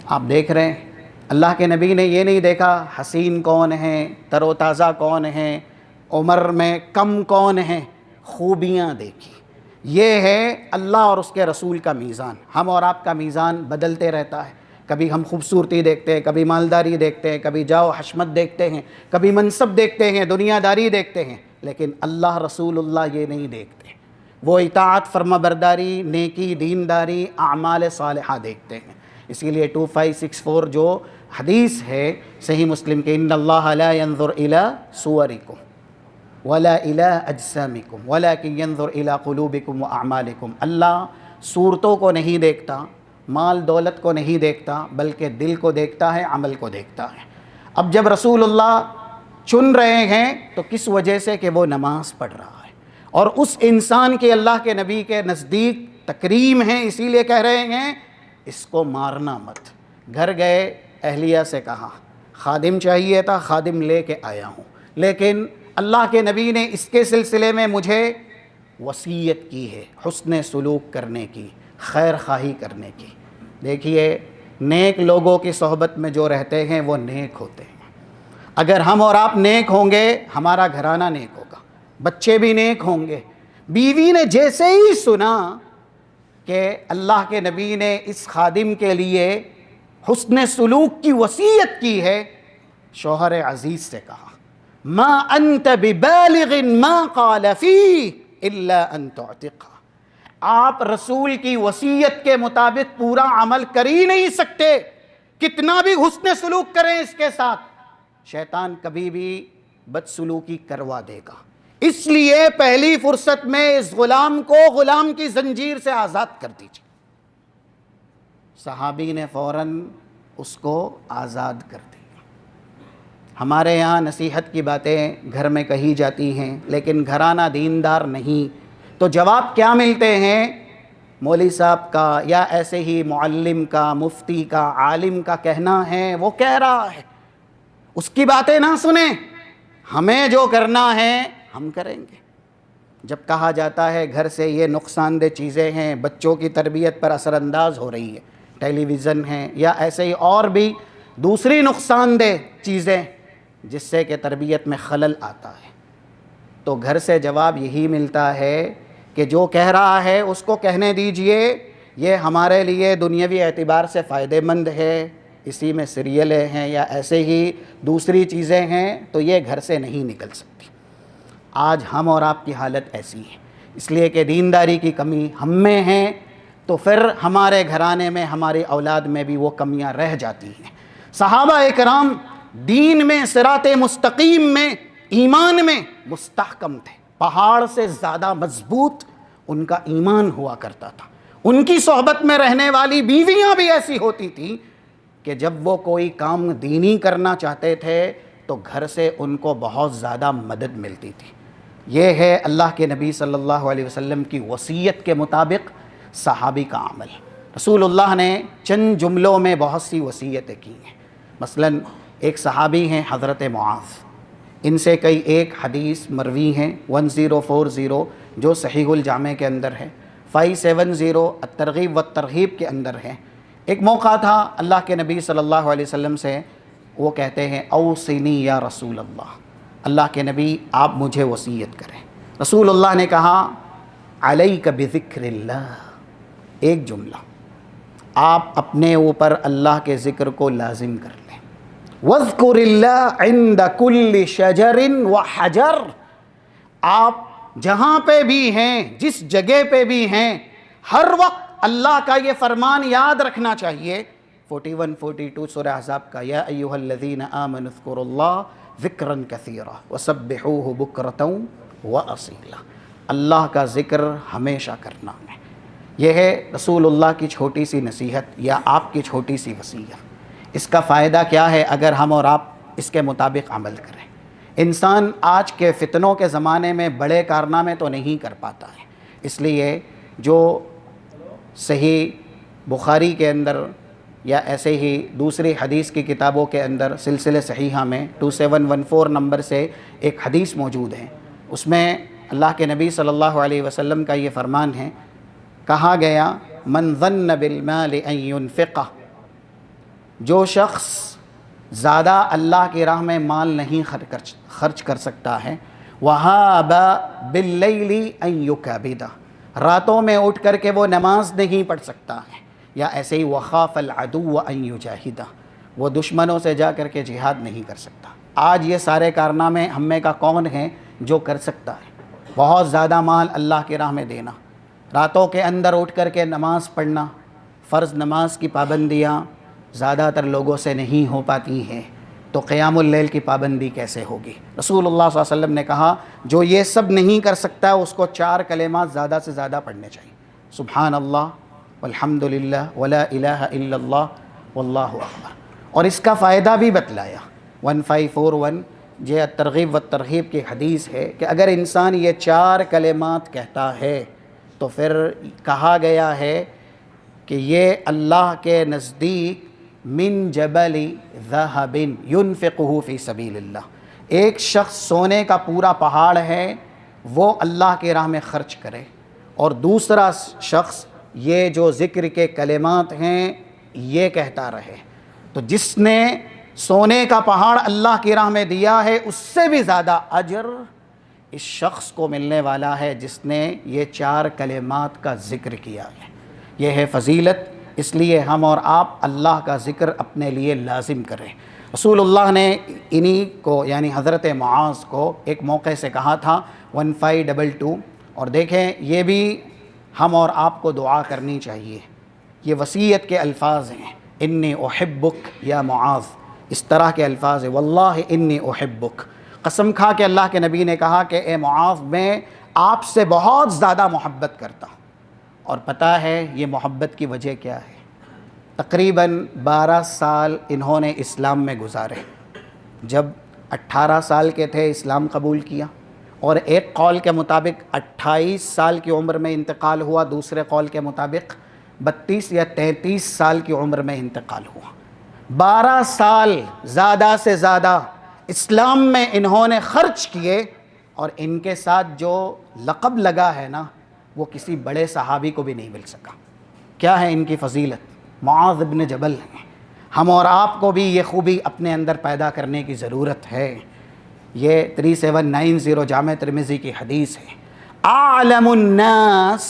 آپ دیکھ رہے ہیں اللہ کے نبی نے یہ نہیں دیکھا حسین کون ہیں، تر و تازہ کون ہیں، عمر میں کم کون ہیں، خوبیاں دیکھی۔ یہ ہے اللہ اور اس کے رسول کا میزان۔ ہم اور آپ کا میزان بدلتے رہتا ہے، کبھی ہم خوبصورتی دیکھتے ہیں، کبھی مالداری دیکھتے ہیں، کبھی جاؤ حشمت دیکھتے ہیں، کبھی منصب دیکھتے ہیں، دنیا داری دیکھتے ہیں، لیکن اللہ رسول اللہ یہ نہیں دیکھتے۔ وہ اطاعت، فرما برداری، نیکی، دینداری، اعمال صالحہ دیکھتے ہیں۔ اسی لیے 2564 جو حدیث ہے صحیح مسلم کے، ان اللہ لا ينظر الى صورکم ولا الى اجسامکم ولکن ينظر الى قلوبکم واعمالکم، اللہ صورتوں کو نہیں دیکھتا، مال دولت کو نہیں دیکھتا، بلکہ دل کو دیکھتا ہے، عمل کو دیکھتا ہے۔ اب جب رسول اللہ چن رہے ہیں تو کس وجہ سے کہ وہ نماز پڑھ رہا ہے، اور اس انسان کے اللہ کے نبی کے نزدیک تکریم ہے، اسی لیے کہہ رہے ہیں اس کو مارنا مت۔ گھر گئے، اہلیہ سے کہا خادم چاہیے تھا، خادم لے کے آیا ہوں، لیکن اللہ کے نبی نے اس کے سلسلے میں مجھے وصیت کی ہے حسن سلوک کرنے کی، خیر خواہی کرنے کی۔ دیکھیے نیک لوگوں کی صحبت میں جو رہتے ہیں وہ نیک ہوتے ہیں۔ اگر ہم اور آپ نیک ہوں گے ہمارا گھرانہ نیک ہوگا، بچے بھی نیک ہوں گے۔ بیوی نے جیسے ہی سنا کہ اللہ کے نبی نے اس خادم کے لیے حسن سلوک کی وصیت کی ہے، شوہر عزیز سے کہا ما انت ببالغ ما قال فی الا ان تعتق، آپ رسول کی وصیت کے مطابق پورا عمل کر ہی نہیں سکتے، کتنا بھی حسن سلوک کریں اس کے ساتھ، شیطان کبھی بھی بدسلوکی کروا دے گا۔ اس لیے پہلی فرصت میں اس غلام کو غلام کی زنجیر سے آزاد کر دیجیے۔ صحابی نے فوراً اس کو آزاد کر دیا۔ ہمارے یہاں نصیحت کی باتیں گھر میں کہی جاتی ہیں، لیکن گھرانہ دیندار نہیں، تو جواب کیا ملتے ہیں؟ مولوی صاحب کا یا ایسے ہی معلم کا، مفتی کا، عالم کا کہنا ہے، وہ کہہ رہا ہے، اس کی باتیں نہ سنیں، ہمیں جو کرنا ہے ہم کریں گے۔ جب کہا جاتا ہے گھر سے یہ نقصان دہ چیزیں ہیں، بچوں کی تربیت پر اثر انداز ہو رہی ہے، ٹیلی ویژن ہے یا ایسے ہی اور بھی دوسری نقصان دہ چیزیں جس سے کہ تربیت میں خلل آتا ہے، تو گھر سے جواب یہی ملتا ہے کہ جو کہہ رہا ہے اس کو کہنے دیجئے، یہ ہمارے لیے دنیاوی اعتبار سے فائدہ مند ہے، اسی میں سیریلیں ہیں یا ایسے ہی دوسری چیزیں ہیں، تو یہ گھر سے نہیں نکل سکتی۔ آج ہم اور آپ کی حالت ایسی ہے، اس لیے کہ دینداری کی کمی ہم میں ہے، تو پھر ہمارے گھرانے میں، ہماری اولاد میں بھی وہ کمیاں رہ جاتی ہیں۔ صحابہ اکرام دین میں، صراط مستقیم میں، ایمان میں مستحکم تھے، پہاڑ سے زیادہ مضبوط ان کا ایمان ہوا کرتا تھا۔ ان کی صحبت میں رہنے والی بیویاں بھی ایسی ہوتی تھیں کہ جب وہ کوئی کام دینی کرنا چاہتے تھے تو گھر سے ان کو بہت زیادہ مدد ملتی تھی۔ یہ ہے اللہ کے نبی صلی اللہ علیہ وسلم کی وصیت کے مطابق صحابی کا عمل۔ رسول اللہ نے چند جملوں میں بہت سی وصیتیں کی ہیں۔ مثلاً ایک صحابی ہیں حضرت معاذ، ان سے کئی ایک حدیث مروی ہیں، 1040 جو صحیح الجامع کے اندر ہے، 570 الترغیب والترہیب کے اندر ہے۔ ایک موقع تھا اللہ کے نبی صلی اللہ علیہ وسلم سے وہ کہتے ہیں اوصنی یا رسول اللہ، اللہ کے نبی آپ مجھے وصیت کریں۔ رسول اللہ نے کہا علیک بذکر اللہ، ایک جملہ، آپ اپنے اوپر اللہ کے ذکر کو لازم کر لیں۔ وَاذْكُرِ اللَّهَ عِنْدَ كُلِّ شَجَرٍ وَحَجَرٍ، آپ جہاں پہ بھی ہیں، جس جگہ پہ بھی ہیں، ہر وقت اللہ کا یہ فرمان یاد رکھنا چاہیے۔ 41-42 سورہ احزاب کا، یا ایھا الذین آمنوا اذکروا اللہ ذکرا کثیرا وسبحوہ بکرۃ واصیلا، اللہ کا ذکر ہمیشہ کرنا ہے۔ یہ ہے رسول اللہ کی چھوٹی سی نصیحت یا آپ کی چھوٹی سی وصیت۔ اس کا فائدہ کیا ہے اگر ہم اور آپ اس کے مطابق عمل کریں؟ انسان آج کے فتنوں کے زمانے میں بڑے کارنامے تو نہیں کر پاتا ہے، اس لیے جو صحیح بخاری کے اندر یا ایسے ہی دوسری حدیث کی کتابوں کے اندر سلسلہ صحیحہ میں 2714 نمبر سے ایک حدیث موجود ہے، اس میں اللہ کے نبی صلی اللہ علیہ وسلم کا یہ فرمان ہے، کہا گیا من ظن بالمال ان ينفقه، جو شخص زیادہ اللہ کی راہ میں مال نہیں خرچ کر سکتا ہے، وَهَابَ بِاللَّيْلِ أَن يُكَابِدَ، راتوں میں اٹھ کر کے وہ نماز نہیں پڑھ سکتا ہے، یا ایسے ہی وَخَافَ الْعَدُوَّ أَن يُجَاهِدَ، وہ دشمنوں سے جا کر کے جہاد نہیں کر سکتا۔ آج یہ سارے کارنامے ہم میں کا کون ہے جو کر سکتا ہے؟ بہت زیادہ مال اللہ کی راہ میں دینا، راتوں کے اندر اٹھ کر کے نماز پڑھنا، فرض نماز کی پابندیاں زیادہ تر لوگوں سے نہیں ہو پاتی ہیں، تو قیام اللیل کی پابندی کیسے ہوگی؟ رسول اللہ صلی اللہ علیہ وسلم نے کہا جو یہ سب نہیں کر سکتا اس کو 4 کلمات زیادہ سے زیادہ پڑھنے چاہیے، سبحان اللہ والحمد للہ ولا الہ الا اللہ واللہ اکبر۔ اور اس کا فائدہ بھی بتلایا، 1541 یہ ترغیب و ترغیب کی حدیث ہے کہ اگر انسان یہ 4 کلمات کہتا ہے تو پھر کہا گیا ہے کہ یہ اللہ کے نزدیک من جبل ذہب ينفقه فی سبیل اللہ، ایک شخص سونے کا پورا پہاڑ ہے وہ اللہ کی راہ میں خرچ کرے، اور دوسرا شخص یہ جو ذکر کے کلمات ہیں یہ کہتا رہے، تو جس نے سونے کا پہاڑ اللہ کی راہ میں دیا ہے اس سے بھی زیادہ اجر اس شخص کو ملنے والا ہے جس نے یہ 4 کلمات کا ذکر کیا ہے۔ یہ ہے فضیلت، اس لیے ہم اور آپ اللہ کا ذکر اپنے لیے لازم کریں۔ رسول اللہ نے انہی کو یعنی حضرت معاذ کو ایک موقع سے کہا تھا 1522، اور دیکھیں یہ بھی ہم اور آپ کو دعا کرنی چاہیے، یہ وصیت کے الفاظ ہیں، انی احبک یا معاذ، اس طرح کے الفاظ ہیں، واللہ انی احبک، قسم کھا کے اللہ کے نبی نے کہا کہ اے معاذ میں آپ سے بہت زیادہ محبت کرتا ہوں۔ اور پتہ ہے یہ محبت کی وجہ کیا ہے؟ تقریباً 12 سال انہوں نے اسلام میں گزارے، جب 18 سال کے تھے اسلام قبول کیا، اور ایک قول کے مطابق 28 سال کی عمر میں انتقال ہوا، دوسرے قول کے مطابق 32 یا 33 سال کی عمر میں انتقال ہوا۔ 12 سال زیادہ سے زیادہ اسلام میں انہوں نے خرچ کیے، اور ان کے ساتھ جو لقب لگا ہے نا وہ کسی بڑے صحابی کو بھی نہیں مل سکا۔ کیا ہے ان کی فضیلت؟ معاذ بن جبل ہیں۔ ہم اور آپ کو بھی یہ خوبی اپنے اندر پیدا کرنے کی ضرورت ہے۔ یہ 3790 جامع ترمذی کی حدیث ہے، اعلم الناس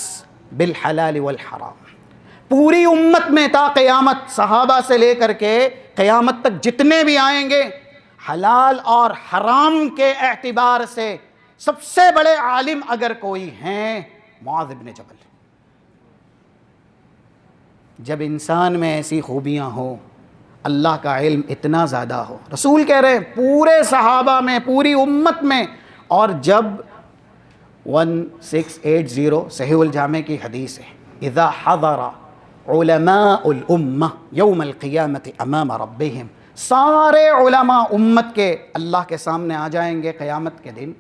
بالحلال والحرام، پوری امت میں تا قیامت، صحابہ سے لے کر کے قیامت تک جتنے بھی آئیں گے، حلال اور حرام کے اعتبار سے سب سے بڑے عالم اگر کوئی ہیں معاذ بن جبل۔ جب انسان میں ایسی خوبیاں ہوں، اللہ کا علم اتنا زیادہ ہو، رسول کہہ رہے پورے صحابہ میں، پوری امت میں، اور جب 1680 صحیح الجامع کی حدیث ہے، اذا حضر علماء الامہ یوم القیامت امام ربہم، سارے علماء امت کے اللہ کے سامنے آ جائیں گے قیامت کے دن،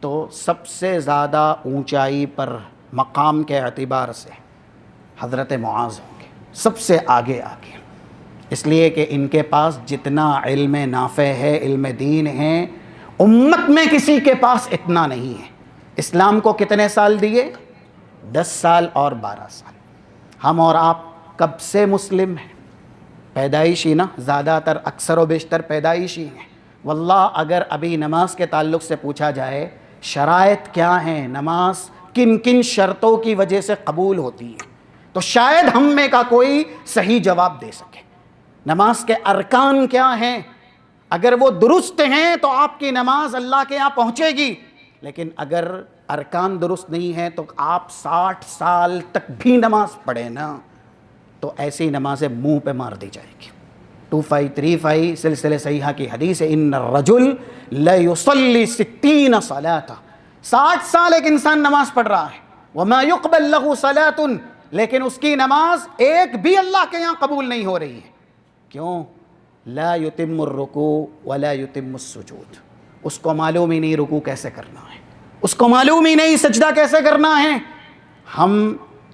تو سب سے زیادہ اونچائی پر مقام کے اعتبار سے حضرت معاذ ہوں گے، سب سے آگے آگے، اس لیے کہ ان کے پاس جتنا علم نافع ہے، علم دین ہے، امت میں کسی کے پاس اتنا نہیں ہے۔ اسلام کو کتنے سال دیے؟ 10 سال اور 12 سال۔ ہم اور آپ کب سے مسلم ہیں؟ پیدائشی نا، زیادہ تر اکثر و بیشتر پیدائشی ہیں۔ واللہ اگر ابھی نماز کے تعلق سے پوچھا جائے شرائط کیا ہیں، نماز کن کن شرطوں کی وجہ سے قبول ہوتی ہے، تو شاید ہم میں کا کوئی صحیح جواب دے سکے۔ نماز کے ارکان کیا ہیں، اگر وہ درست ہیں تو آپ کی نماز اللہ کے یہاں پہنچے گی، لیکن اگر ارکان درست نہیں ہیں تو آپ 60 سال تک بھی نماز پڑھیں نا تو ایسی نمازیں منہ پہ مار دی جائے گی۔ 2535 سلسلہ صحیحہ کی حدیث ہے، ان الرجل لیصلی 60 صلاۃ، 60 سال ایک انسان نماز پڑھ رہا ہے، وما يقبل له صلاۃ، لیکن اس کی نماز ایک بھی اللہ کے یہاں قبول نہیں ہو رہی ہے. کیوں؟ لا یتم الرکوع ولا یتم السجود. اس کو معلوم ہی نہیں رکوع کیسے کرنا ہے، اس کو معلوم ہی نہیں سجدہ کیسے کرنا ہے. ہم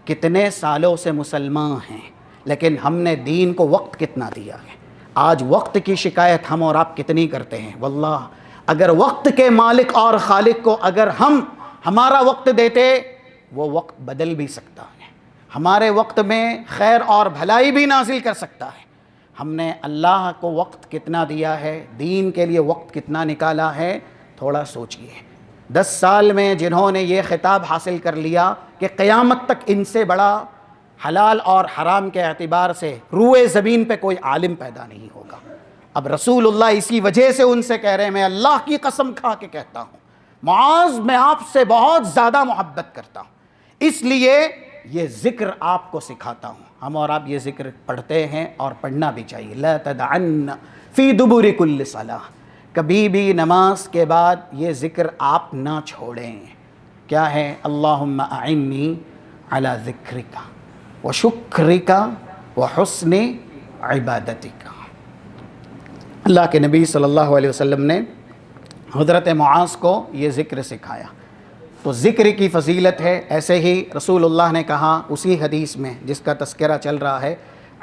کتنے سالوں سے مسلمان ہیں، لیکن ہم نے دین کو وقت کتنا دیا ہے. آج وقت کی شکایت ہم اور آپ کتنی کرتے ہیں. واللہ اگر وقت کے مالک اور خالق کو اگر ہم ہمارا وقت دیتے، وہ وقت بدل بھی سکتا ہے، ہمارے وقت میں خیر اور بھلائی بھی نازل کر سکتا ہے. ہم نے اللہ کو وقت کتنا دیا ہے، دین کے لیے وقت کتنا نکالا ہے، تھوڑا سوچئے. 10 سال میں جنہوں نے یہ خطاب حاصل کر لیا کہ قیامت تک ان سے بڑا حلال اور حرام کے اعتبار سے روئے زمین پہ کوئی عالم پیدا نہیں ہوگا. اب رسول اللہ اسی وجہ سے ان سے کہہ رہے ہیں، میں اللہ کی قسم کھا کے کہتا ہوں معاذ میں آپ سے بہت زیادہ محبت کرتا ہوں، اس لیے یہ ذکر آپ کو سکھاتا ہوں. ہم اور آپ یہ ذکر پڑھتے ہیں اور پڑھنا بھی چاہیے. لا تدعن فی دبر کل صلاۃ، کبھی بھی نماز کے بعد یہ ذکر آپ نہ چھوڑیں. کیا ہے؟ اللہم اعنی علی ذکرک وشکرک وحسن عبادتک. اللہ کے نبی صلی اللہ علیہ وسلم نے حضرت معاذ کو یہ ذکر سکھایا. تو ذکر کی فضیلت ہے. ایسے ہی رسول اللہ نے کہا اسی حدیث میں جس کا تذکرہ چل رہا ہے،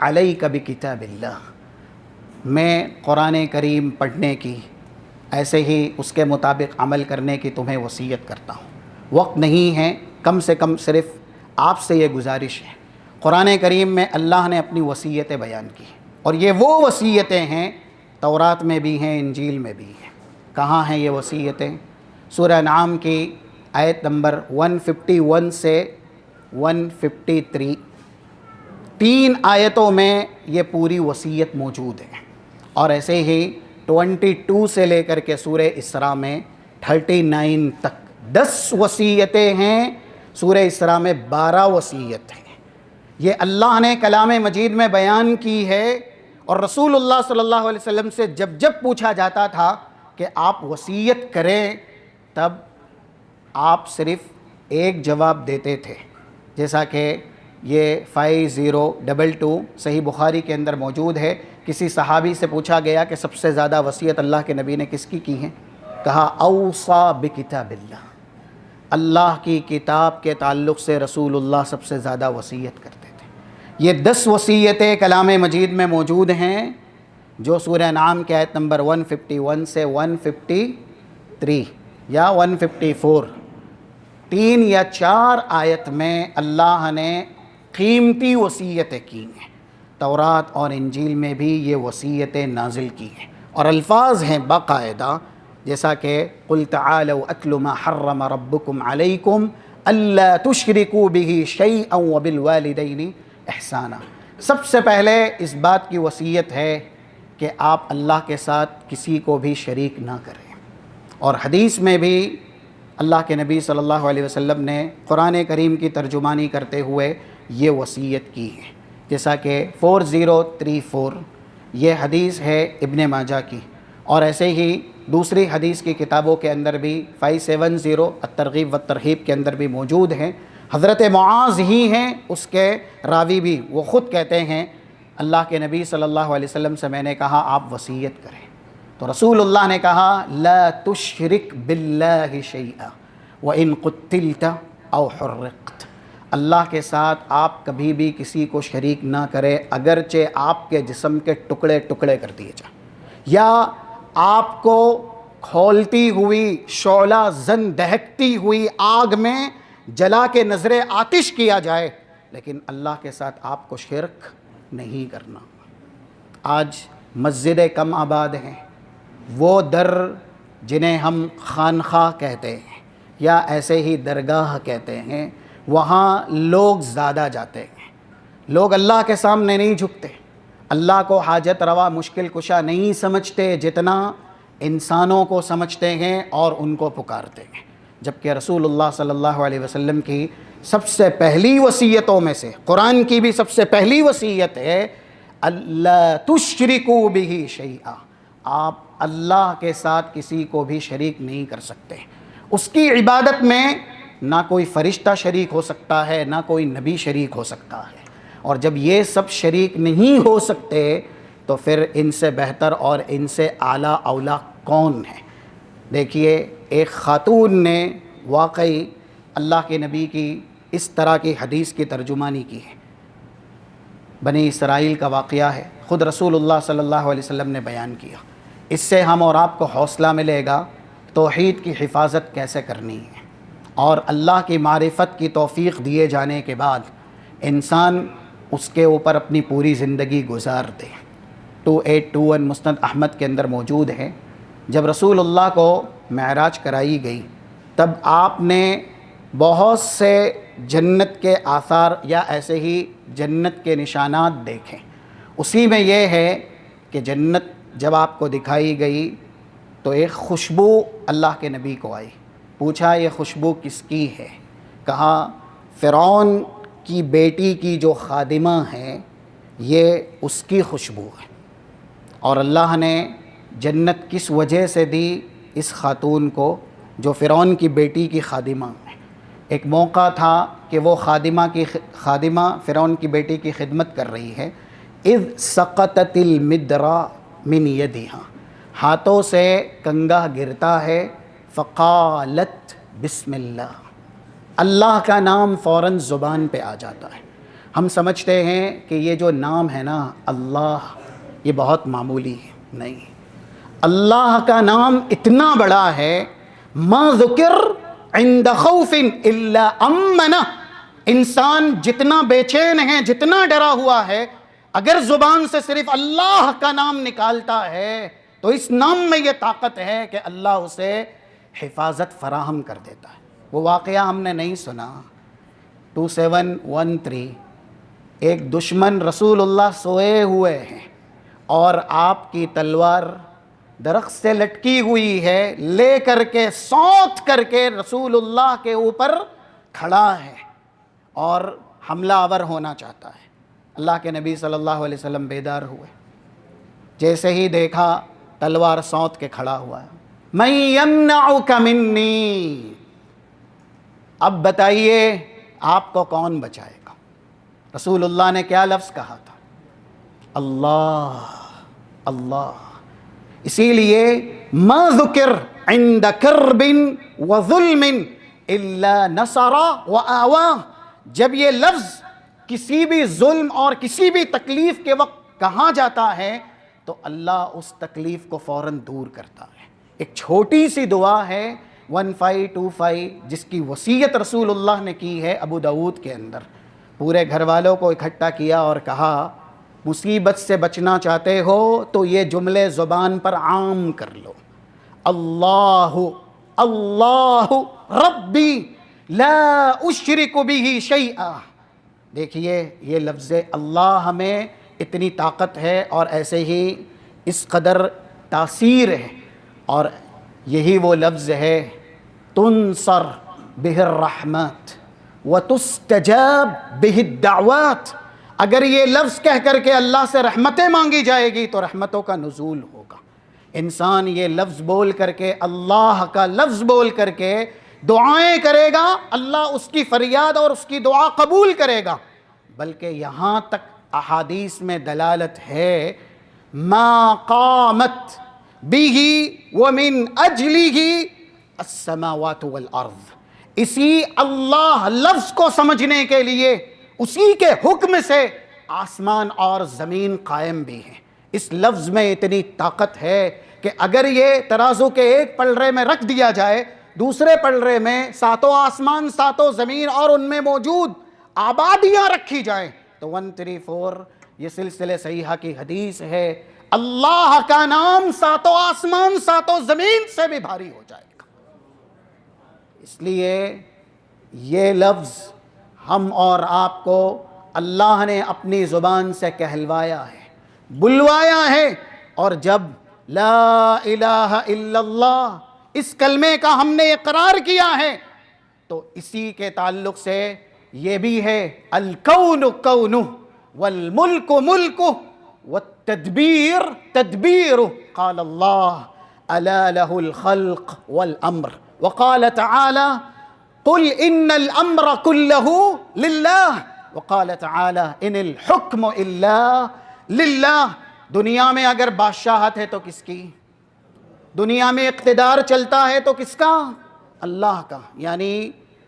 علیک بکتاب اللہ، میں قرآن کریم پڑھنے کی، ایسے ہی اس کے مطابق عمل کرنے کی تمہیں وصیت کرتا ہوں. وقت نہیں ہے، کم سے کم صرف آپ سے یہ گزارش ہے. قرآن کریم میں اللہ نے اپنی وصیتیں بیان کی، اور یہ وہ وصیتیں ہیں تورات میں بھی ہیں، انجیل میں بھی ہیں. کہاں ہیں یہ وصیتیں؟ سورہ انعام کی آیت نمبر 151 سے 153، 3 آیتوں میں یہ پوری وصیت موجود ہے. اور ایسے ہی 22 سے لے کر کے سورہ اسراء میں 39 تک 10 وصیتیں ہیں. سورہ اسراء میں 12 وصیت ہیں. یہ اللہ نے کلام مجید میں بیان کی ہے. اور رسول اللہ صلی اللہ علیہ وسلم سے جب جب پوچھا جاتا تھا کہ آپ وصیت کریں، تب آپ صرف ایک جواب دیتے تھے، جیسا کہ یہ 5022 صحیح بخاری کے اندر موجود ہے. کسی صحابی سے پوچھا گیا کہ سب سے زیادہ وصیت اللہ کے نبی نے کس کی ہیں؟ کہا اوصا بکتاب اللہ، اللہ کی کتاب کے تعلق سے رسول اللہ سب سے زیادہ وصیت کرتے تھے. یہ 10 وصیتیں کلام مجید میں موجود ہیں جو سورہ انعام کی آیت نمبر 151 سے 153 یا 154، 3 یا 4 آیت میں اللہ نے قیمتی وصیتیں کی ہیں. تورات اور انجیل میں بھی یہ وصیتیں نازل کی ہیں، اور الفاظ ہیں باقاعدہ، جیسا کہ قل تعالوا اتل ما حرم ربکم علیکم الا تشرکوا بہ شیئا وبالوالدین احسانا. سب سے پہلے اس بات کی وصیت ہے کہ آپ اللہ کے ساتھ کسی کو بھی شریک نہ کریں. اور حدیث میں بھی اللہ کے نبی صلی اللہ علیہ وسلم نے قرآن کریم کی ترجمانی کرتے ہوئے یہ وصیت کی ہے، جیسا کہ 4034 یہ حدیث ہے ابن ماجہ کی. اور ایسے ہی دوسری حدیث کی کتابوں کے اندر بھی 570 الترغیب والترہیب کے اندر بھی موجود ہیں. حضرت معاذ ہی ہیں اس کے راوی بھی، وہ خود کہتے ہیں اللہ کے نبی صلی اللہ علیہ وسلم سے میں نے کہا آپ وصیت کریں، تو رسول اللہ نے کہا لا تشرک باللہ شیئا وان قتلت او حرقت. اللہ کے ساتھ آپ کبھی بھی کسی کو شریک نہ کرے، اگرچہ آپ کے جسم کے ٹکڑے ٹکڑے کر دیے جائیں، یا آپ کو کھولتی ہوئی شعلہ زن دہکتی ہوئی آگ میں جلا کے نظر آتش کیا جائے، لیکن اللہ کے ساتھ آپ کو شرک نہیں کرنا. آج مسجدیں کم آباد ہیں، وہ در جنہیں ہم خانخواہ کہتے ہیں یا ایسے ہی درگاہ کہتے ہیں، وہاں لوگ زیادہ جاتے ہیں. لوگ اللہ کے سامنے نہیں جھکتے، اللہ کو حاجت روا مشکل کشا نہیں سمجھتے جتنا انسانوں کو سمجھتے ہیں اور ان کو پکارتے ہیں. جبکہ رسول اللہ صلی اللہ علیہ وسلم کی سب سے پہلی وصیتوں میں سے، قرآن کی بھی سب سے پہلی وصیت ہے اللہ تشرکوا بہ شیئا، آپ اللہ کے ساتھ کسی کو بھی شریک نہیں کر سکتے. اس کی عبادت میں نہ کوئی فرشتہ شریک ہو سکتا ہے، نہ کوئی نبی شریک ہو سکتا ہے، اور جب یہ سب شریک نہیں ہو سکتے تو پھر ان سے بہتر اور ان سے اعلیٰ اولیٰ کون ہے؟ دیکھیے ایک خاتون نے واقعی اللہ کے نبی کی اس طرح کی حدیث کی ترجمانی کی ہے، بنی اسرائیل کا واقعہ ہے، خود رسول اللہ صلی اللہ علیہ وسلم نے بیان کیا۔ اس سے ہم اور آپ کو حوصلہ ملے گا توحید کی حفاظت کیسے کرنی ہے، اور اللہ کی معرفت کی توفیق دیے جانے کے بعد انسان اس کے اوپر اپنی پوری زندگی گزار دے۔ 2821 مسند احمد کے اندر موجود ہے، جب رسول اللہ کو معراج کرائی گئی تب آپ نے بہت سے جنت کے آثار یا ایسے ہی جنت کے نشانات دیکھے۔ اسی میں یہ ہے کہ جنت جب آپ کو دکھائی گئی تو ایک خوشبو اللہ کے نبی کو آئی، پوچھا یہ خوشبو کس کی ہے؟ کہا فرعون کی بیٹی کی جو خادمہ ہے یہ اس کی خوشبو ہے۔ اور اللہ نے جنت کس وجہ سے دی اس خاتون کو جو فرعون کی بیٹی کی خادمہ ہے؟ ایک موقع تھا کہ وہ خادمہ فرعون کی بیٹی کی خدمت کر رہی ہے، اذ سقطت المدرا من یدہا، ہاتھوں سے کنگا گرتا ہے، فقالت بسم اللہ، اللہ کا نام فوراً زبان پہ آ جاتا ہے۔ ہم سمجھتے ہیں کہ یہ جو نام ہے نا اللہ، یہ بہت معمولی ہے، نہیں، اللہ کا نام اتنا بڑا ہے، ما ذکر عند خوف الا امنہ، انسان جتنا بے چین ہے، جتنا ڈرا ہوا ہے، اگر زبان سے صرف اللہ کا نام نکالتا ہے تو اس نام میں یہ طاقت ہے کہ اللہ اسے حفاظت فراہم کر دیتا ہے۔ وہ واقعہ ہم نے نہیں سنا، 2713 ایک دشمن رسول اللہ سوئے ہوئے ہیں اور آپ کی تلوار درخت سے لٹکی ہوئی ہے، لے کر کے سونت کر کے رسول اللہ کے اوپر کھڑا ہے اور حملہ آور ہونا چاہتا ہے۔ اللہ کے نبی صلی اللہ علیہ وسلم بیدار ہوئے، جیسے ہی دیکھا تلوار سونت کے کھڑا ہوا ہے، من یمنعک منی، اب بتائیے آپ کو کون بچائے گا؟ رسول اللہ نے کیا لفظ کہا تھا؟ اللہ اللہ۔ اسی لیے ما ذکر عند کرب وظلم الا نصر وآوى، جب یہ لفظ کسی بھی ظلم اور کسی بھی تکلیف کے وقت کہا جاتا ہے تو اللہ اس تکلیف کو فوراً دور کرتا ہے۔ ایک چھوٹی سی دعا ہے 1525 جس کی وصیت رسول اللہ نے کی ہے ابو داؤد کے اندر، پورے گھر والوں کو اکٹھا کیا اور کہا مصیبت سے بچنا چاہتے ہو تو یہ جملے زبان پر عام کر لو، اللہ اللہ ربی لا اشرک بہ شیئا۔ دیکھیے یہ لفظ اللہ ہمیں اتنی طاقت ہے اور ایسے ہی اس قدر تاثیر ہے، اور یہی وہ لفظ ہے تنصر بہ الرحمت وتستجاب بہ الدعوات، اگر یہ لفظ کہہ کر کے اللہ سے رحمتیں مانگی جائے گی تو رحمتوں کا نزول ہوگا۔ انسان یہ لفظ بول کر کے، اللہ کا لفظ بول کر کے دعائیں کرے گا، اللہ اس کی فریاد اور اس کی دعا قبول کرے گا، بلکہ یہاں تک احادیث میں دلالت ہے ما قامت بہ ومن اجلہ السماوات والارض، اسی اللہ لفظ کو سمجھنے کے لیے اسی کے حکم سے آسمان اور زمین قائم بھی ہیں۔ اس لفظ میں اتنی طاقت ہے کہ اگر یہ ترازو کے ایک پلڑے میں رکھ دیا جائے، دوسرے پلڑے میں ساتوں آسمان ساتوں زمین اور ان میں موجود آبادیاں رکھی جائیں تو 134 یہ سلسلے صحیحہ کی حدیث ہے، اللہ کا نام ساتوں آسمان ساتوں زمین سے بھی بھاری ہو جائے گا۔ اس لیے یہ لفظ ہم اور آپ کو اللہ نے اپنی زبان سے کہلوایا ہے، بلوایا ہے، اور جب لا الہ الا اللہ اس کلمے کا ہم نے اقرار کیا ہے تو اسی کے تعلق سے یہ بھی ہے الکون کونہ والملک ملکہ والتدبیر تدبیرہ، قال اللہ الا لہ الخلق والامر، وقال تعالی قل ان الامر كله للہ وقال تعالی ان الحکم الا للہ. دنیا میں اگر بادشاہت ہے تو کس کی؟ دنیا میں اقتدار چلتا ہے تو کس کا؟ اللہ کا. یعنی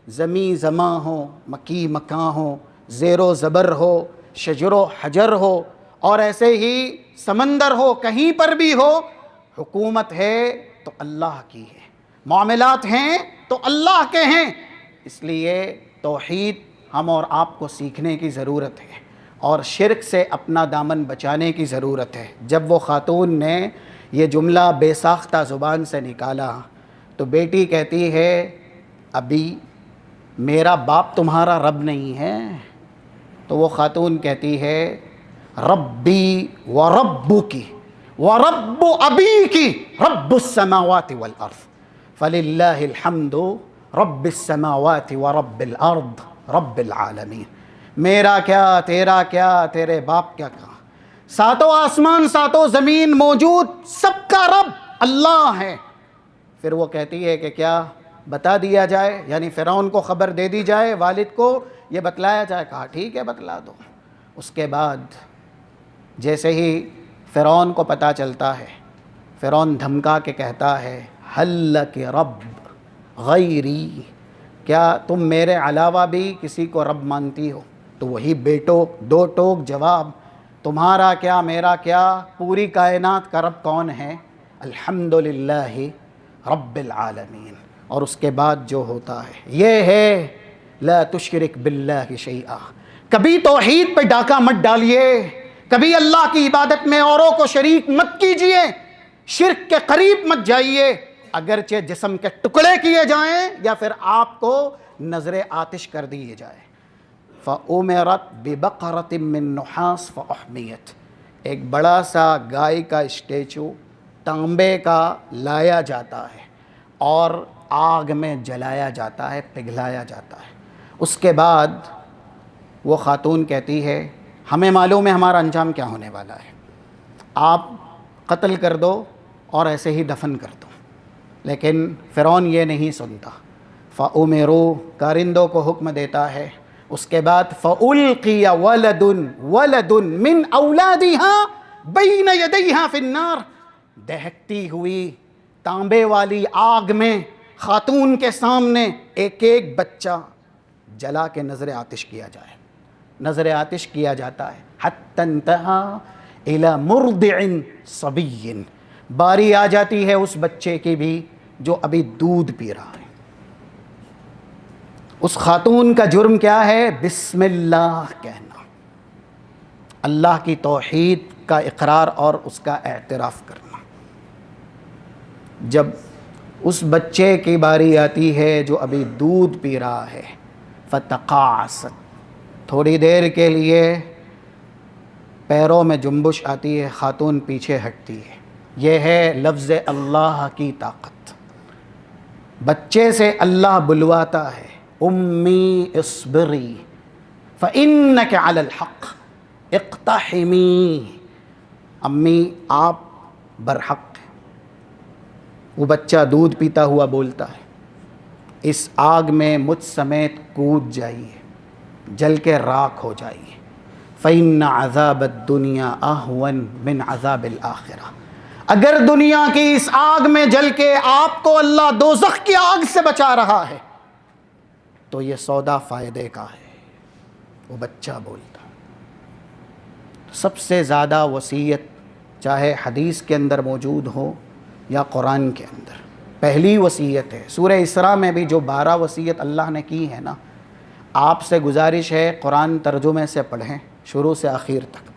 زمیں زماں ہو، مکی مکاں ہو، زیر و زبر ہو، شجر و حجر ہو، اور ایسے ہی سمندر ہو، کہیں پر بھی ہو، حکومت ہے تو اللہ کی ہے، معاملات ہیں تو اللہ کے ہیں. اس لیے توحید ہم اور آپ کو سیکھنے کی ضرورت ہے اور شرک سے اپنا دامن بچانے کی ضرورت ہے. جب وہ خاتون نے یہ جملہ بے ساختہ زبان سے نکالا تو بیٹی کہتی ہے ابھی میرا باپ تمہارا رب نہیں ہے؟ تو وہ خاتون کہتی ہے ربی و ربکی و رب ابیکی رب السماوات والارض فللہ الحمد رب السماوات و رب الارض رب العالمین. میرا کیا، تیرا کیا، تیرے باپ کیا کہا، ساتوں آسمان ساتوں زمین موجود سب کا رب اللہ ہے. پھر وہ کہتی ہے کہ کیا بتا دیا جائے، یعنی فرعون کو خبر دے دی جائے، والد کو یہ بتلایا جائے؟ کہا ٹھیک ہے بتلا دو. اس کے بعد جیسے ہی فرعون کو پتہ چلتا ہے، فرعون دھمکا کے کہتا ہے حل لک رب غیری، کیا تم میرے علاوہ بھی کسی کو رب مانتی ہو؟ تو وہی بیٹو دو ٹوک جواب، تمہارا کیا میرا کیا، پوری کائنات کا رب کون ہے؟ الحمدللہ رب العالمین. اور اس کے بعد جو ہوتا ہے یہ ہے لا تشرک باللہ شیئا. کبھی توحید پہ ڈاکہ مت ڈالیے، کبھی اللہ کی عبادت میں اوروں کو شریک مت کیجیے، شرک کے قریب مت جائیے، اگرچہ جسم کے ٹکڑے کیے جائیں یا پھر آپ کو نظر آتش کر دیے جائے. فَأُمِرَتْ بِبَقَرَةٍ مِّن نُحَاسٍ فَأُحْمِيَتْ. ایک بڑا سا گائے کا اسٹیچو تانبے کا لایا جاتا ہے اور آگ میں جلایا جاتا ہے، پگھلایا جاتا ہے. اس کے بعد وہ خاتون کہتی ہے ہمیں معلوم ہے ہمارا انجام کیا ہونے والا ہے، آپ قتل کر دو اور ایسے ہی دفن کر دو. لیکن فرعون یہ نہیں سنتا. فَأُمِرُوا، کارندوں کو حکم دیتا ہے. اس کے بعد فَأُلْقِيَ وَلَدٌ مِّنْ أَوْلَادِهَا بَيْنَ يَدَيْهَا فِي النَّارِ. دہکتی ہوئی تانبے والی آگ میں خاتون کے سامنے ایک ایک بچہ جلا کے نظر آتش کیا جائے، نظر آتش کیا جاتا ہے. حتی انتہا الی مرضع صبی، باری آ جاتی ہے اس بچے کی بھی جو ابھی دودھ پی رہا ہے. اس خاتون کا جرم کیا ہے؟ بسم اللہ کہنا، اللہ کی توحید کا اقرار اور اس کا اعتراف کرنا. جب اس بچے کی باری آتی ہے جو ابھی دودھ پی رہا ہے، فتقاعست، تھوڑی دیر کے لیے پیروں میں جنبش آتی ہے، خاتون پیچھے ہٹتی ہے. یہ ہے لفظ اللہ کی طاقت. بچے سے اللہ بلواتا ہے امی اصبری فإنک علی الحق اقتحمی، امی آپ برحق. وہ بچہ دودھ پیتا ہوا بولتا ہے اس آگ میں مجھ سمیت کود جائیے، جل کے راکھ ہو جائیے. فإن عذاب الدنیا اہون من عذاب الآخرہ. اگر دنیا کی اس آگ میں جل کے آپ کو اللہ دوزخ کی آگ سے بچا رہا ہے تو یہ سودا فائدے کا ہے. وہ بچہ بولتا. سب سے زیادہ وصیت چاہے حدیث کے اندر موجود ہو یا قرآن کے اندر، پہلی وصیت ہے. سورہ اسراء میں بھی جو 12 وصیت اللہ نے کی ہے نا، آپ سے گزارش ہے قرآن ترجمے سے پڑھیں شروع سے آخر تک.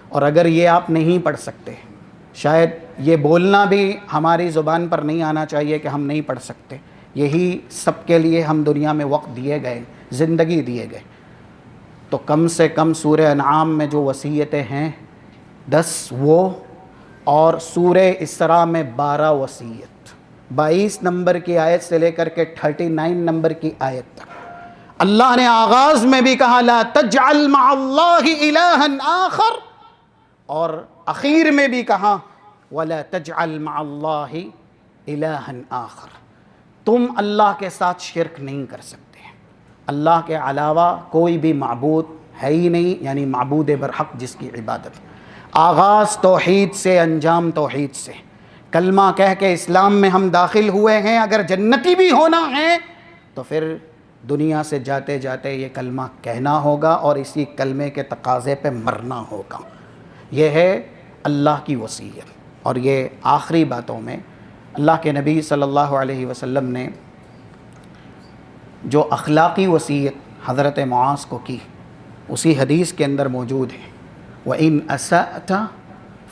اور اگر یہ آپ نہیں پڑھ سکتے، شاید یہ بولنا بھی ہماری زبان پر نہیں آنا چاہیے کہ ہم نہیں پڑھ سکتے، یہی سب کے لیے ہم دنیا میں وقت دیے گئے، زندگی دیے گئے، تو کم سے کم سورہ انعام میں جو وصیتیں ہیں 10 وہ، اور سورہ اسراء میں 12 وصیت، 22 نمبر کی آیت سے لے کر کے 39 نمبر کی آیت تک. اللہ نے آغاز میں بھی کہا لا تجعل مع اللہ الہا آخر، اور اخیر میں بھی کہا ولا تجعل مع اللہ الہا آخر. تم اللہ کے ساتھ شرک نہیں کر سکتے. اللہ کے علاوہ کوئی بھی معبود ہے ہی نہیں، یعنی معبود برحق جس کی عبادت، آغاز توحید سے، انجام توحید سے۔ کلمہ کہہ کے اسلام میں ہم داخل ہوئے ہیں، اگر جنتی بھی ہونا ہے تو پھر دنیا سے جاتے جاتے یہ کلمہ کہنا ہوگا اور اسی کلمے کے تقاضے پہ مرنا ہوگا۔ یہ ہے اللہ کی وصیت۔ اور یہ آخری باتوں میں اللہ کے نبی صلی اللہ علیہ وسلم نے جو اخلاقی وصیت حضرت معاذ کو کی، اسی حدیث کے اندر موجود ہے، وَإِنْ أَسَأْتَ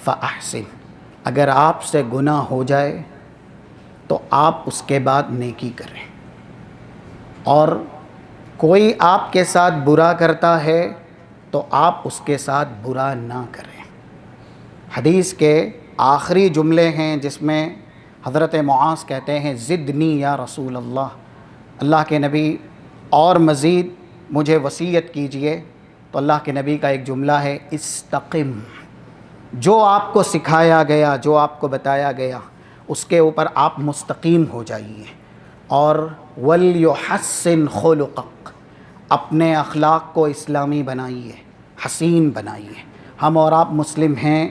فَأَحْسِنْ، اگر آپ سے گناہ ہو جائے تو آپ اس کے بعد نیکی کریں، اور کوئی آپ کے ساتھ برا کرتا ہے تو آپ اس کے ساتھ برا نہ کریں۔ حدیث کے آخری جملے ہیں جس میں حضرت معاذ کہتے ہیں زدنی یا رسول اللہ، اللہ کے نبی اور مزید مجھے وصیت کیجئے۔ تو اللہ کے نبی کا ایک جملہ ہے استقم، جو آپ کو سکھایا گیا، جو آپ کو بتایا گیا اس کے اوپر آپ مستقیم ہو جائیے، اور وَلْيُحَسِّنْ خُلُقَكَ، اپنے اخلاق کو اسلامی بنائیے، حسین بنائیے۔ ہم اور آپ مسلم ہیں،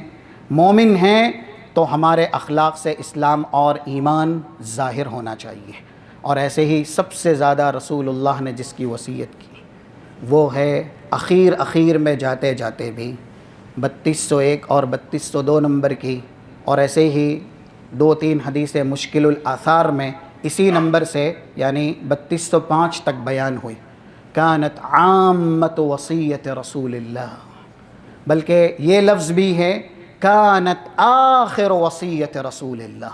مومن ہیں، تو ہمارے اخلاق سے اسلام اور ایمان ظاہر ہونا چاہیے۔ اور ایسے ہی سب سے زیادہ رسول اللہ نے جس کی وصیت کی وہ ہے اخیر میں جاتے جاتے بھی 3201 اور 3202 نمبر کی، اور ایسے ہی 2-3 حدیثیں مشکل الآثار میں اسی نمبر سے یعنی 3205 تک بیان ہوئی، کانت عامت وصیت رسول اللہ، بلکہ یہ لفظ بھی ہے کانت آخر وصیت رسول اللہ،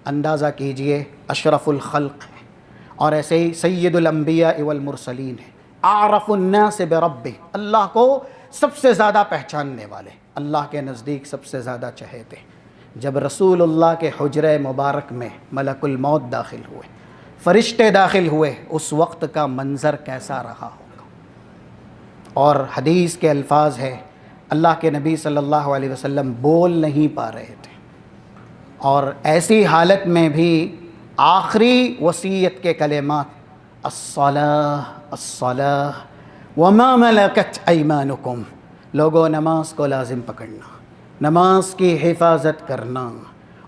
اندازہ کیجئے اشرف الخلق ہے، اور ایسے ہی سید الانبیاء والمرسلین ہے، اعرف الناس بربہ، اللہ کو سب سے زیادہ پہچاننے والے، اللہ کے نزدیک سب سے زیادہ چہیتے۔ جب رسول اللہ کے حجرہ مبارک میں ملک الموت داخل ہوئے، فرشتے داخل ہوئے، اس وقت کا منظر کیسا رہا ہوگا۔ اور حدیث کے الفاظ ہے اللہ کے نبی صلی اللہ علیہ وسلم بول نہیں پا رہے تھے، اور ایسی حالت میں بھی آخری وصیت کے کلمات الصلاۃ الصلاۃ وما ملکت ایمانکم، لوگوں نماز کو لازم پکڑنا، نماز کی حفاظت کرنا،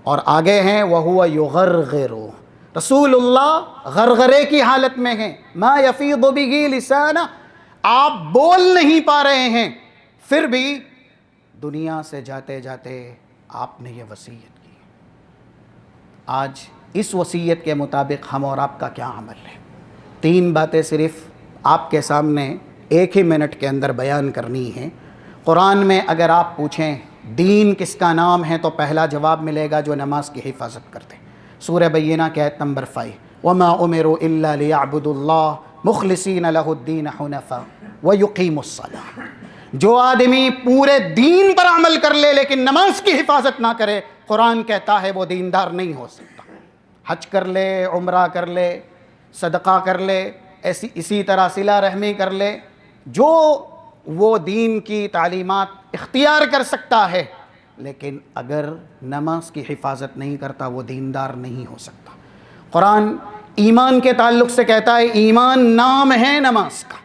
اور آگے ہیں وَهُوَ يُغَرْغِرُ، رسول اللہ غرغرے کی حالت میں ہیں، ما يفیض بِهِ لسانہ، آپ بول نہیں پا رہے ہیں، پھر بھی دنیا سے جاتے جاتے آپ نے یہ وصیت کی۔ آج اس وصیت کے مطابق ہم اور آپ کا کیا عمل ہے؟ 3 باتیں صرف آپ کے سامنے 1 ہی منٹ کے اندر بیان کرنی ہیں۔ قرآن میں اگر آپ پوچھیں دین کس کا نام ہے تو پہلا جواب ملے گا جو نماز کی حفاظت کرتے۔ سورہ بینہ کی آیت نمبر 5، وَمَا أُمِرُوا إِلَّا لِيَعْبُدُوا اللَّهَ مُخْلِصِينَ لَهُ الدِّينَ حُنَفَاءَ وَيُقِيمُوا الصَّلَاةَ، جو آدمی پورے دین پر عمل کر لے لیکن نماز کی حفاظت نہ کرے، قرآن کہتا ہے وہ دیندار نہیں ہو سکتا۔ حج کر لے، عمرہ کر لے، صدقہ کر لے، اسی طرح صلہ رحمی کر لے، جو وہ دین کی تعلیمات اختیار کر سکتا ہے، لیکن اگر نماز کی حفاظت نہیں کرتا وہ دیندار نہیں ہو سکتا۔ قرآن ایمان کے تعلق سے کہتا ہے ایمان نام ہے نماز کا۔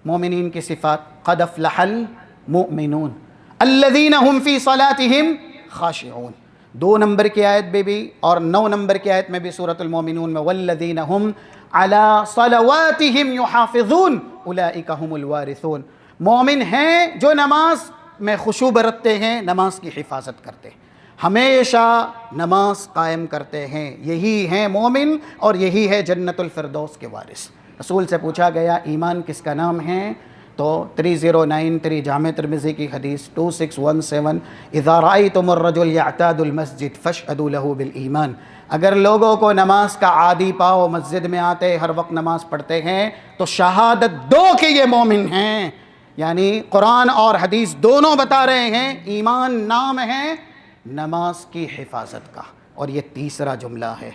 مومنین کی صفات قد افلح المؤمنون الذین هم فی صلاتهم خاشعون، 2 نمبر کی آیت میں بھی اور 9 نمبر کی آیت میں بھی سورۃ المؤمنون میں والذین هم علی صلواتهم یحافظون اولئک هم الوارثون، مومن ہیں جو نماز میں خشوع برتتے ہیں، نماز کی حفاظت کرتے ہیں، ہمیشہ نماز قائم کرتے ہیں، یہی ہیں مومن اور یہی ہے جنت الفردوس کے وارث۔ رسول سے پوچھا گیا ایمان کس کا نام ہے تو 3093 جامع ترمذی کی حدیث 2617، اذا رأیتم الرجل یعتاد المسجد فاشهدوا له بالایمان، اگر لوگوں کو نماز کا عادی پاؤ، مسجد میں آتے ہر وقت نماز پڑھتے ہیں تو شہادت دو کہ یہ مومن ہیں۔ یعنی قرآن اور حدیث دونوں بتا رہے ہیں ایمان نام ہے نماز کی حفاظت کا۔ اور یہ تیسرا جملہ ہے،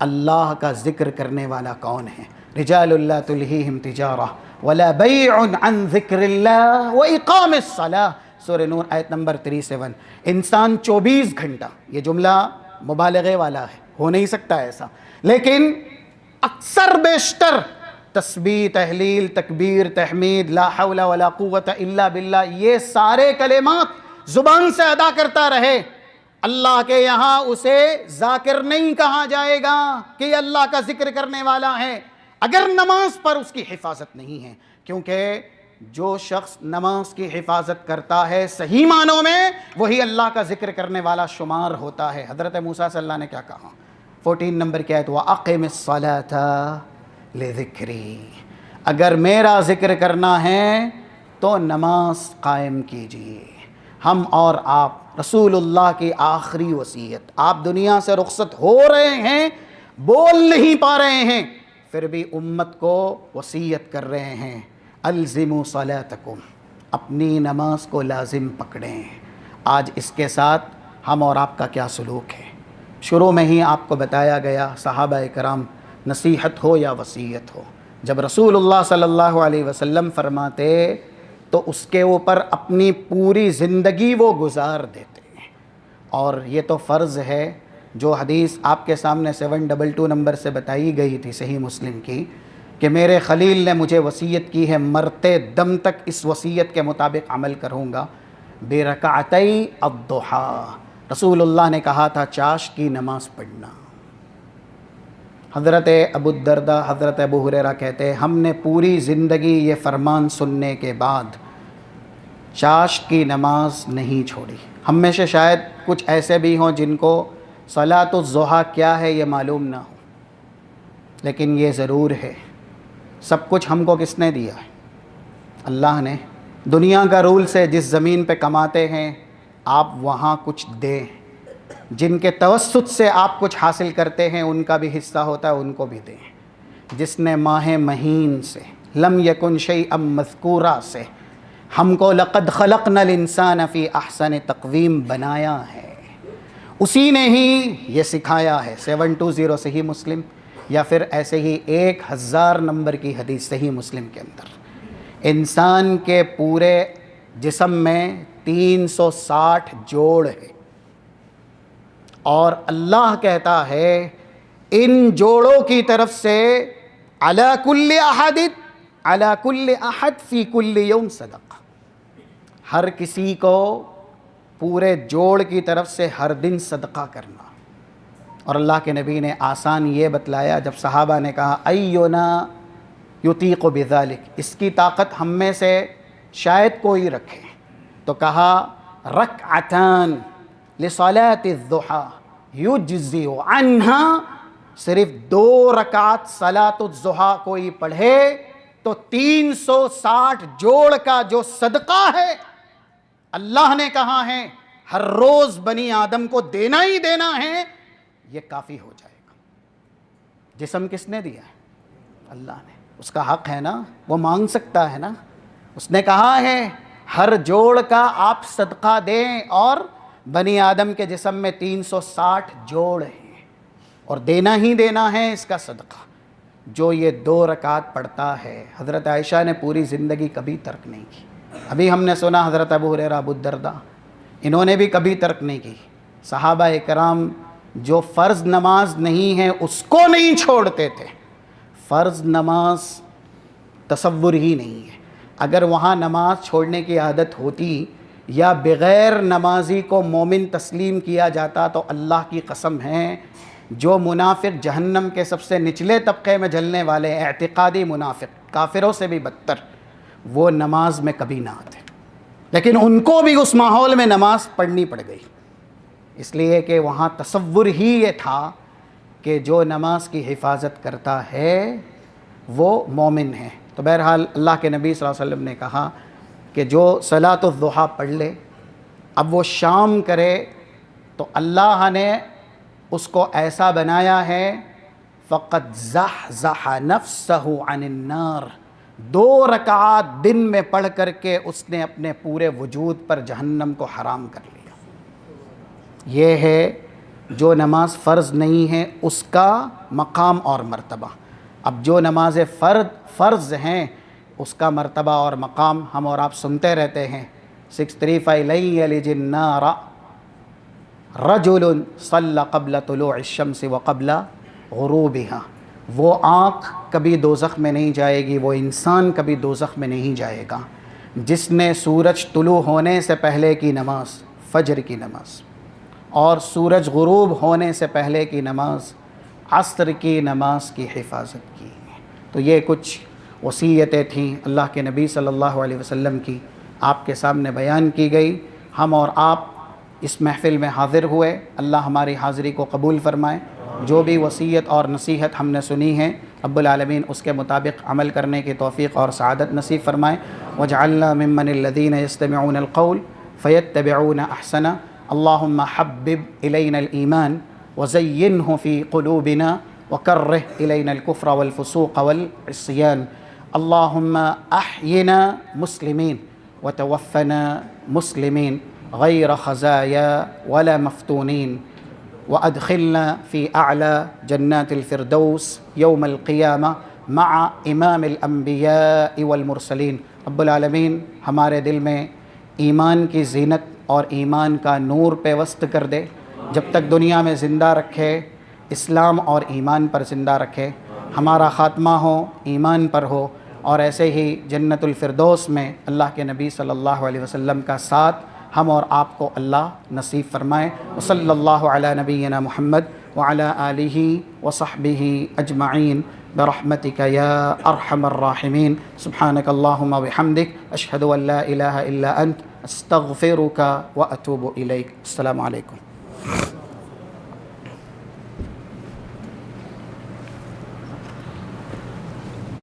اللہ کا ذکر کرنے والا کون ہے؟ رجال لا تلہیہم تجارہ ولا بیع عن ذکر اللہ واقام الصلاۃ، سورہ نور آیت نمبر 37۔ انسان 24 گھنٹہ، یہ جملہ مبالغے والا ہے، ہو نہیں سکتا ایسا، لیکن اکثر بیشتر تسبیح، تحلیل، تکبیر، تحمید، لا حول ولا قوت الا باللہ، یہ سارے کلمات زبان سے ادا کرتا رہے، اللہ کے یہاں اسے ذاکر نہیں کہا جائے گا کہ یہ اللہ کا ذکر کرنے والا ہے، اگر نماز پر اس کی حفاظت نہیں ہے. کیونکہ جو شخص نماز کی حفاظت کرتا ہے صحیح معنوں میں وہی اللہ کا ذکر کرنے والا شمار ہوتا ہے. حضرت موسیٰ صلی اللہ نے کیا کہا؟ 14 نمبر کی آیت، وَأَقِمِ الصَّلَاةَ لِذِكْرِي، اگر میرا ذکر کرنا ہے تو نماز قائم کیجیے. ہم اور آپ، رسول اللہ کی آخری وصیت، آپ دنیا سے رخصت ہو رہے ہیں، بول نہیں پا رہے ہیں، پھر بھی امت کو وصیت کر رہے ہیں، الزموا صلاتکم، اپنی نماز کو لازم پکڑیں. آج اس کے ساتھ ہم اور آپ کا کیا سلوک ہے؟ شروع میں ہی آپ کو بتایا گیا، صحابہ کرام، نصیحت ہو یا وصیت ہو، جب رسول اللہ صلی اللہ علیہ وسلم فرماتے تو اس کے اوپر اپنی پوری زندگی وہ گزار دیتے ہیں. اور یہ تو فرض ہے، جو حدیث آپ کے سامنے 722 نمبر سے بتائی گئی تھی صحیح مسلم کی، کہ میرے خلیل نے مجھے وصیت کی ہے، مرتے دم تک اس وصیت کے مطابق عمل کروں گا، برکعتئی الضحیٰ، رسول اللہ نے کہا تھا چاشت کی نماز پڑھنا. حضرت ابو الدرداء، حضرت ابو ہریرہ کہتے ہیں ہم نے پوری زندگی یہ فرمان سننے کے بعد چاشت کی نماز نہیں چھوڑی. ہم میں سے شاید کچھ ایسے بھی ہوں جن کو صلاۃ الضحیٰ کیا ہے یہ معلوم نہ ہو، لیکن یہ ضرور ہے، سب کچھ ہم کو کس نے دیا ہے؟ اللہ نے. دنیا کا رول سے جس زمین پہ کماتے ہیں آپ وہاں کچھ دیں، جن کے توسط سے آپ کچھ حاصل کرتے ہیں ان کا بھی حصہ ہوتا ہے، ان کو بھی دیں. جس نے ماہ مہین سے، لم یکن شیئا مذکورا سے ہم کو لقد خلقنا الانسان فی احسن تقویم بنایا ہے، اسی نے ہی یہ سکھایا ہے. 720 صحیح مسلم، یا پھر ایسے ہی 1000 نمبر کی حدیث صحیح مسلم کے اندر، انسان کے پورے جسم میں 360 جوڑ ہے، اور اللہ کہتا ہے ان جوڑوں کی طرف سے علی کل احد فی کل یوم صدقہ، ہر کسی کو پورے جوڑ کی طرف سے ہر دن صدقہ کرنا. اور اللہ کے نبی نے آسان یہ بتلایا، جب صحابہ نے کہا اینا یطیق بذلک، اس کی طاقت ہم میں سے شاید کوئی رکھے، تو کہا رکعتان لصلاۃ الضحیٰ یجزی عنہا، صرف 2 رکعت صلاۃ الضحیٰ کوئی پڑھے تو 360 جوڑ کا جو صدقہ ہے اللہ نے کہا ہے ہر روز بنی آدم کو دینا ہی دینا ہے، یہ کافی ہو جائے گا. جسم کس نے دیا ہے؟ اللہ نے. اس کا حق ہے نا، وہ مانگ سکتا ہے نا. اس نے کہا ہے ہر جوڑ کا آپ صدقہ دیں، اور بنی آدم کے جسم میں 360 جوڑ ہیں، اور دینا ہی دینا ہے اس کا صدقہ. جو یہ 2 رکعت پڑھتا ہے، حضرت عائشہ نے پوری زندگی کبھی ترک نہیں کی. ابھی ہم نے سنا حضرت ابو ہریرہ، ابو الدرداء، انہوں نے بھی کبھی ترک نہیں کی. صحابہ کرام جو فرض نماز نہیں ہے اس کو نہیں چھوڑتے تھے. فرض نماز تصور ہی نہیں ہے. اگر وہاں نماز چھوڑنے کی عادت ہوتی یا بغیر نمازی کو مومن تسلیم کیا جاتا تو اللہ کی قسم ہے جو منافق جہنم کے سب سے نچلے طبقے میں جلنے والے اعتقادی منافق، کافروں سے بھی بدتر، وہ نماز میں کبھی نہ آتے، لیکن ان کو بھی اس ماحول میں نماز پڑھنی پڑ گئی، اس لیے کہ وہاں تصور ہی یہ تھا کہ جو نماز کی حفاظت کرتا ہے وہ مومن ہے. تو بہرحال اللہ کے نبی صلی اللہ علیہ وسلم نے کہا کہ جو صلاۃ الضحیٰ پڑھ لے، اب وہ شام کرے تو اللہ نے اس کو ایسا بنایا ہے فقد زحزح نفسہ عن النار، 2 رکعات دن میں پڑھ کر کے اس نے اپنے پورے وجود پر جہنم کو حرام کر لیا. یہ ہے جو نماز فرض نہیں ہے اس کا مقام اور مرتبہ. اب جو نماز فرض ہیں اس کا مرتبہ اور مقام ہم اور آپ سنتے رہتے ہیں. 635 لن یلج النار رجل صلی قبل طلوع الشمس وقبل غروبها، وہ آنکھ کبھی دوزخ میں نہیں جائے گی، وہ انسان کبھی دوزخ میں نہیں جائے گا جس نے سورج طلوع ہونے سے پہلے کی نماز، فجر کی نماز، اور سورج غروب ہونے سے پہلے کی نماز، عصر کی نماز کی حفاظت کی۔ تو یہ کچھ وصیتیں تھیں اللہ کے نبی صلی اللہ علیہ وسلم کی، آپ کے سامنے بیان کی گئی۔ ہم اور آپ اس محفل میں حاضر ہوئے، اللہ ہماری حاضری کو قبول فرمائے۔ جو بھی وصیت اور نصیحت ہم نے سنی ہے رب العالمین اس کے مطابق عمل کرنے کی توفیق اور سعادت نصیب فرمائے۔ وَاجْعَلْنَا مِمَّنِ الَّذِينَ يَسْتَمِعُونَ الْقَوْلَ فَيَتَّبِعُونَ أَحْسَنَهُ اللهم حبب إلينا الإيمان وزينه في قلوبنا وكره إلينا الكفر والفسوق والعصيان اللهم أحينا مسلمين وتوفنا مسلمين غير خزايا ولا مفتونين وأدخلنا في أعلى جنات الفردوس يوم القيامة مع إمام الأنبياء والمرسلين۔ رب العالمین ہمارے دل میں ایمان کی زینت اور ایمان کا نور پیوست کر دے، جب تک دنیا میں زندہ رکھے اسلام اور ایمان پر زندہ رکھے، ہمارا خاتمہ ہو ایمان پر ہو، اور ایسے ہی جنت الفردوس میں اللہ کے نبی صلی اللہ علیہ وسلم کا ساتھ ہم اور آپ کو اللہ نصیب فرمائے۔ وصلی اللہ علی نبینا محمد وعلی آلہ وصحبہ اجمعین برحمتک یا ارحم الراحمین۔ سبحانک اللہم وبحمدک، اشہد ان لا الہ الا انت، استغفرک واتوب الیک۔ السلام علیکم۔